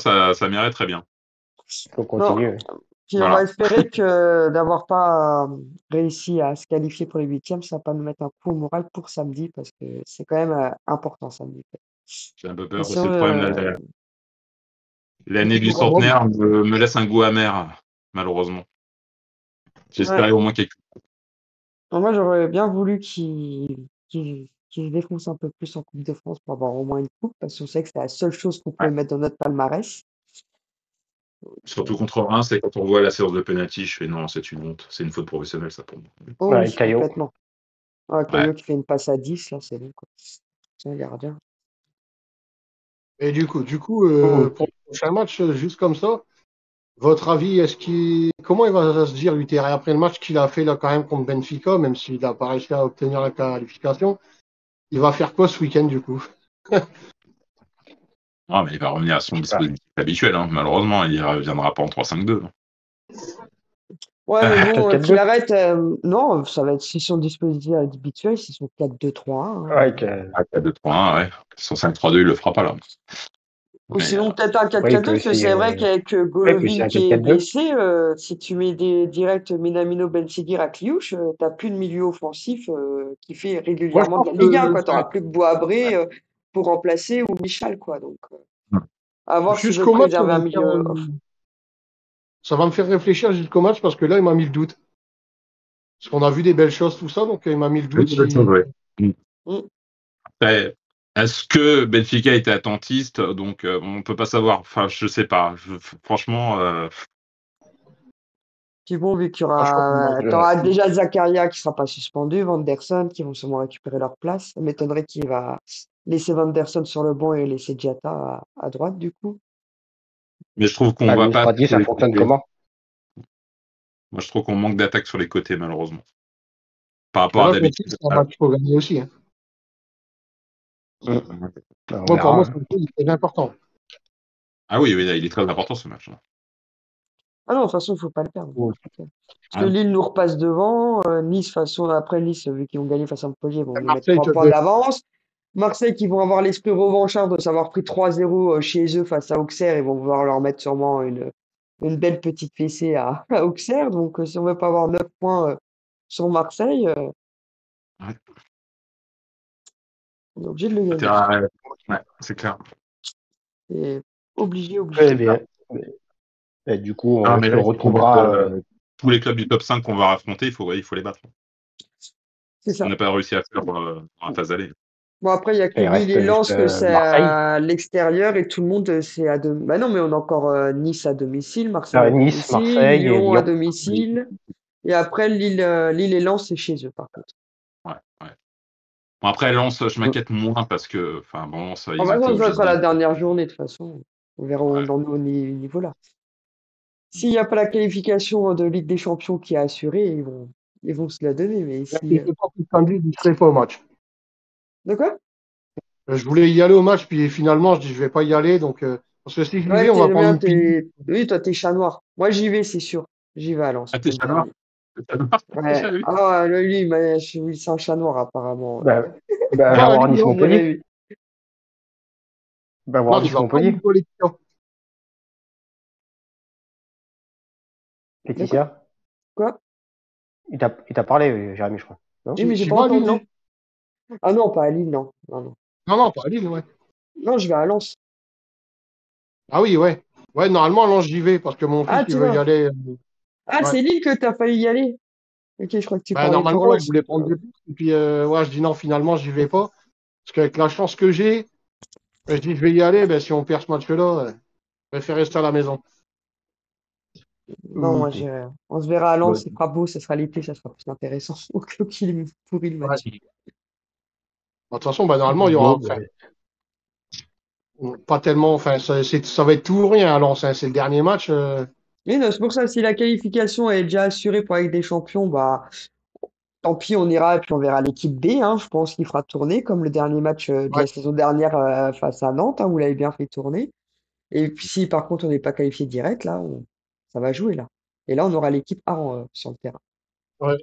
m'irait très bien. Faut continuer. Puis on Voilà. va espérer que d'avoir pas réussi à se qualifier pour les huitièmes, ça va pas nous mettre un coup au moral pour samedi, parce que c'est quand même important samedi. J'ai un peu peur. Et C'est le problème. L'année du Moi, centenaire me laisse un goût amer, malheureusement. J'espérais au moins quelque chose. Moi, j'aurais bien voulu qu'ils se défoncent un peu plus en Coupe de France pour avoir au moins une coupe, parce qu'on sait que c'est la seule chose qu'on pouvait mettre dans notre palmarès. Surtout contre Reims, c'est quand on voit la séance de penalty, je fais non, c'est une honte. C'est une faute professionnelle, ça pour moi. Oh Ouais, oui, Caillot. complètement. Caillot qui fait une passe à 10, là, c'est bon, quoi. C'est un gardien. Et du coup, pour le prochain match, juste comme ça, votre avis, comment il va se dire, Luther, après le match qu'il a fait là quand même contre Benfica, même s'il n'a pas réussi à obtenir la qualification, il va faire quoi ce week-end du coup? Ah, mais il va revenir à son dispositif habituel, hein. Malheureusement, il ne reviendra pas en 3-5-2. Ouais, mais bon, 4-4-2. qu'il arrête. Non, ça va être si son dispositif habituel, c'est son 4-2-3-1. Ouais, 4-2-3-1, ouais. Son 5-3-2, il le fera pas là. Ou Mais, sinon, peut-être un Ouais, il 4-4-2, peut parce que essayer. c'est vrai qu'avec Ouais, il peut Golovin essayer un qui est 4-4-2. blessé, si tu mets direct Minamino Ben Seguir à Cliouche, t'as plus de milieu offensif qui fait Moi, je régulièrement de pense la Ligue 1, que quoi. T'auras plus que Boabré pour remplacer ou Michal, quoi. Donc, à voir s'il veut jusqu'au match, préserver un milieu off. ça va me faire réfléchir jusqu'au match parce que là, il m'a mis le doute. Parce qu'on a vu des belles choses, tout ça, donc il m'a mis le doute. Après, est-ce que Benfica était attentiste? Donc, on ne peut pas savoir. Enfin, je sais pas. Franchement, Puis bon, vu qu'il y Franchement, t'auras déjà Zakaria qui sera pas suspendu, Vanderson qui vont sûrement récupérer leur place. Ça m'étonnerait qu'il va laisser Vanderson sur le banc et laisser Diatta à droite, du coup. mais je trouve qu'on Ah, va le pas. 3-10, sur ça les fonctionne côtés. comment? Moi, je trouve qu'on manque d'attaque sur les côtés, malheureusement. Par rapport là, à contre d'habitude. Nice, c'est un match qu'il faut gagner aussi. Hein. On Pour verra, moi, hein. c'est important. Ah oui, il est très important ce match. Ah non, de toute façon, il faut pas le perdre. Ouais. Parce que Lille nous repasse devant. Nice, de toute façon, après Nice, vu qu'ils ont gagné face à Montpellier, vont nous mettre Marseille 3 te points fait. d'avance. Marseille qui vont avoir l'esprit revanchard de s'avoir pris 3-0 chez eux face à Auxerre. Ils vont vouloir leur mettre sûrement une belle petite fessée à Auxerre. Donc, si on veut pas avoir 9 points sur Marseille, Ouais, on est obligé de le gagner. ouais, c'est clair. C'est obligé, Très obligé. bien. Et du coup, Ah, on mais se là, retrouvera. tous les clubs du top 5 qu'on va affronter, il faut les battre. C'est On ça. n'a pas réussi à faire dans la phase aller. Bon, après, il y a que Il Lille reste et juste Lens que c'est Marseille. à l'extérieur et tout le monde, c'est à domicile. Bah non, mais on a encore Nice à domicile, Marseille à Nice, domicile, Marseille et Lyon à Lyon. domicile. Et après, Lille et Lens, c'est chez eux, par contre. Ouais, ouais. Bon, après, Lens, je m'inquiète moins parce que, enfin, bon, ça, En ils ont été fait, ça obligés sera la de. dernière journée, de toute façon. On verra où Ouais. on en est au niveau là. S'il n'y a pas la qualification de Ligue des Champions qui est assurée, ils vont se la donner. Mais Et si. pas plus samedi, je ne serai pas au match. De quoi? Je voulais y aller au match, puis finalement, je dis, je vais pas y aller. Donc, parce que si j'y vais, Ouais, on va prendre une pile. oui, toi, t'es chat noir. Moi, j'y vais, c'est sûr. J'y vais à Lens. Ah, t'es Je peux le chat dire, noir? lui. T'es chat noir, Ouais. déjà, lui? Ah, lui, oui, c'est un chat noir, apparemment. Bah, va Ah, voir lui, non, On dirait, Nice-Montpellier. oui. Va voir non, il va pas Nice-Montpellier. nous voler le temps. De quoi? Laetitia. Quoi? Il t'a parlé, Jérémy, je crois. Non? Oui, mais j'ai Tu pas vas à Lille, non? entendu. Ah non, pas à Lille, non. Non, non. Non, non, pas à Lille, ouais. Non, je vais à Lens. Ah oui, ouais. Ouais, normalement, non, j'y vais parce que mon fils, Ah, il tu veut y vas. aller. Ah, Ouais. c'est Lille que t'as failli y aller. Ok, je crois que tu Bah, parlais pour normalement, il Lens. voulait prendre des buts. Et puis, ouais, je dis non, finalement, j'y vais pas. Parce qu'avec la chance que j'ai, je dis, je vais y aller. Ben, si on perd ce match-là, je préfère rester à la maison. Non, moi, Ok. on se verra à Lens, Bon. il fera beau, ça sera l'été, ça sera plus intéressant. Au cas où qu'il est pourri le Ouais. match. De toute façon, bah, normalement, il y aura Bon, enfin, pas tellement. Enfin, ça va être tout ou rien à Lens, hein. C'est le dernier match. Mais non, c'est pour ça, si la qualification est déjà assurée pour la Ligue des Champions, bah, tant pis, on ira et puis on verra l'équipe B, hein. Je pense qu'il fera tourner, comme le dernier match de Ouais. la saison dernière face à Nantes, hein, où il avait bien fait tourner. Et puis si par contre on n'est pas qualifié direct, là, ça va jouer là. Et là, on aura l'équipe A sur le terrain. Ouais.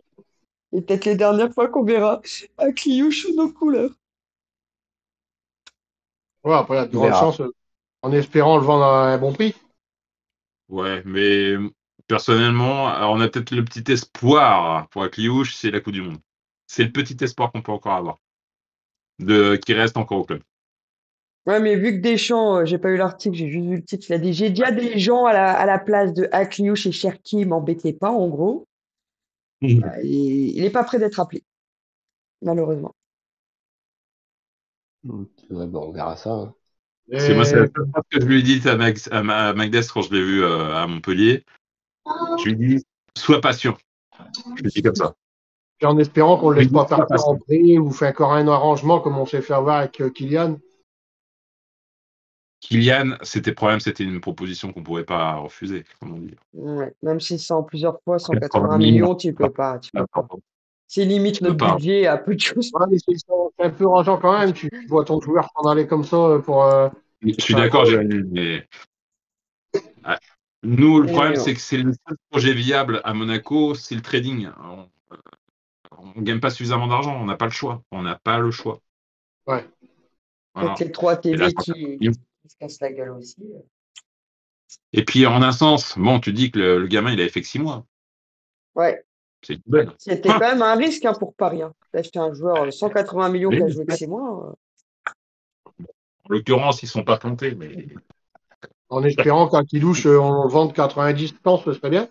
Et peut-être les dernières fois qu'on verra à Cliouche sous nos couleurs. Ouais, après, il y a de On grandes verra. chances, en espérant le vendre à un bon prix. Ouais, mais personnellement, alors on a peut-être le petit espoir pour Akliouche, c'est la Coupe du Monde. C'est le petit espoir qu'on peut encore avoir, qui reste encore au club. Ouais, mais vu que Deschamps, j'ai pas eu l'article, j'ai juste vu le titre, il a dit j'ai déjà des gens à la place de Akliouche et Cherki, m'embêtez pas, en gros. Il est pas prêt d'être appelé, malheureusement. Ouais, bon, on verra ça. Hein. C'est moi, c'est la Et, seule chose que je lui ai dit à Magdes quand je l'ai vu à Montpellier. Je lui ai dit, sois patient. Je lui ai dit comme ça. puis en espérant qu'on ne le Je lui laisse ai dit, pas sois partir en patient. prêt ou fait encore un arrangement comme on s'est fait avoir avec Kylian. Kylian, c'était problème, c'était une proposition qu'on ne pouvait pas refuser, comme on dit. Ouais, même si c'est en plusieurs fois, 80 180 millions. millions, tu peux pas, tu peux pas. C'est limite Tu peux notre pas. budget à peu de choses. Ouais, mais c'est un peu rageant quand même. Tu vois ton joueur s'en aller comme ça pour. Je suis Enfin, d'accord, Jérémy, mais nous, le Mais problème, bon. c'est que c'est le seul projet viable à Monaco, c'est le trading. On ne gagne pas suffisamment d'argent, on n'a pas le choix. On n'a pas le choix. ouais. Avec Voilà. les 3 Et, là, TV qui se cassent la gueule aussi. et puis, en un sens, bon, tu dis que le gamin, il avait fait que 6 mois. Ouais, C'est une bonne. c'était quand même un risque hein, pour Paris. Hein, d'acheter un joueur 180 millions qui a joué que 6 mois. En l'occurrence, ils ne sont pas tentés, mais En espérant qu'un Kilouche, on le vende 90 temps, ce serait bien.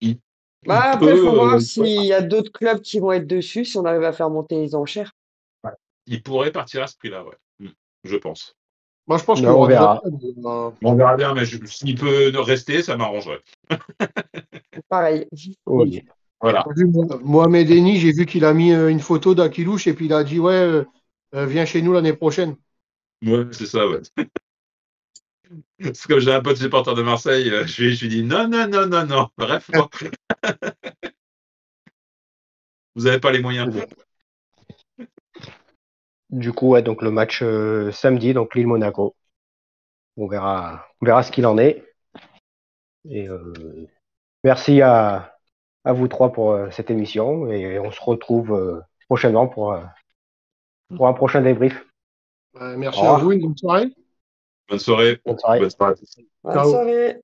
il, Bah, il après, il faut peut, voir s'il y a d'autres clubs qui vont être dessus, si on arrive à faire monter les enchères. il pourrait partir à ce prix-là, ouais. Je pense. Moi, je pense qu'il y Non, on aura des verra. offres. On verra bien, mais s'il peut rester, ça m'arrangerait. Pareil. Oui. Voilà. J'ai vu Mohamed Eni, j'ai vu qu'il a mis une photo d'Akilouche et puis il a dit ouais, viens chez nous l'année prochaine. Ouais, c'est ça, ouais. C'est comme j'ai un pote supporter de Marseille, je lui dis non, non, non, non, non, bref, moi. Vous n'avez pas les moyens. Du coup, ouais, donc le match samedi, donc Lille-Monaco. On verra ce qu'il en est. Et merci à vous trois pour cette émission et on se retrouve prochainement pour un prochain débrief. Merci Au à revoir. vous, une bonne soirée. Bonne soirée. Bonne soirée. Bonne soirée à tous. Bonne Ciao. soirée.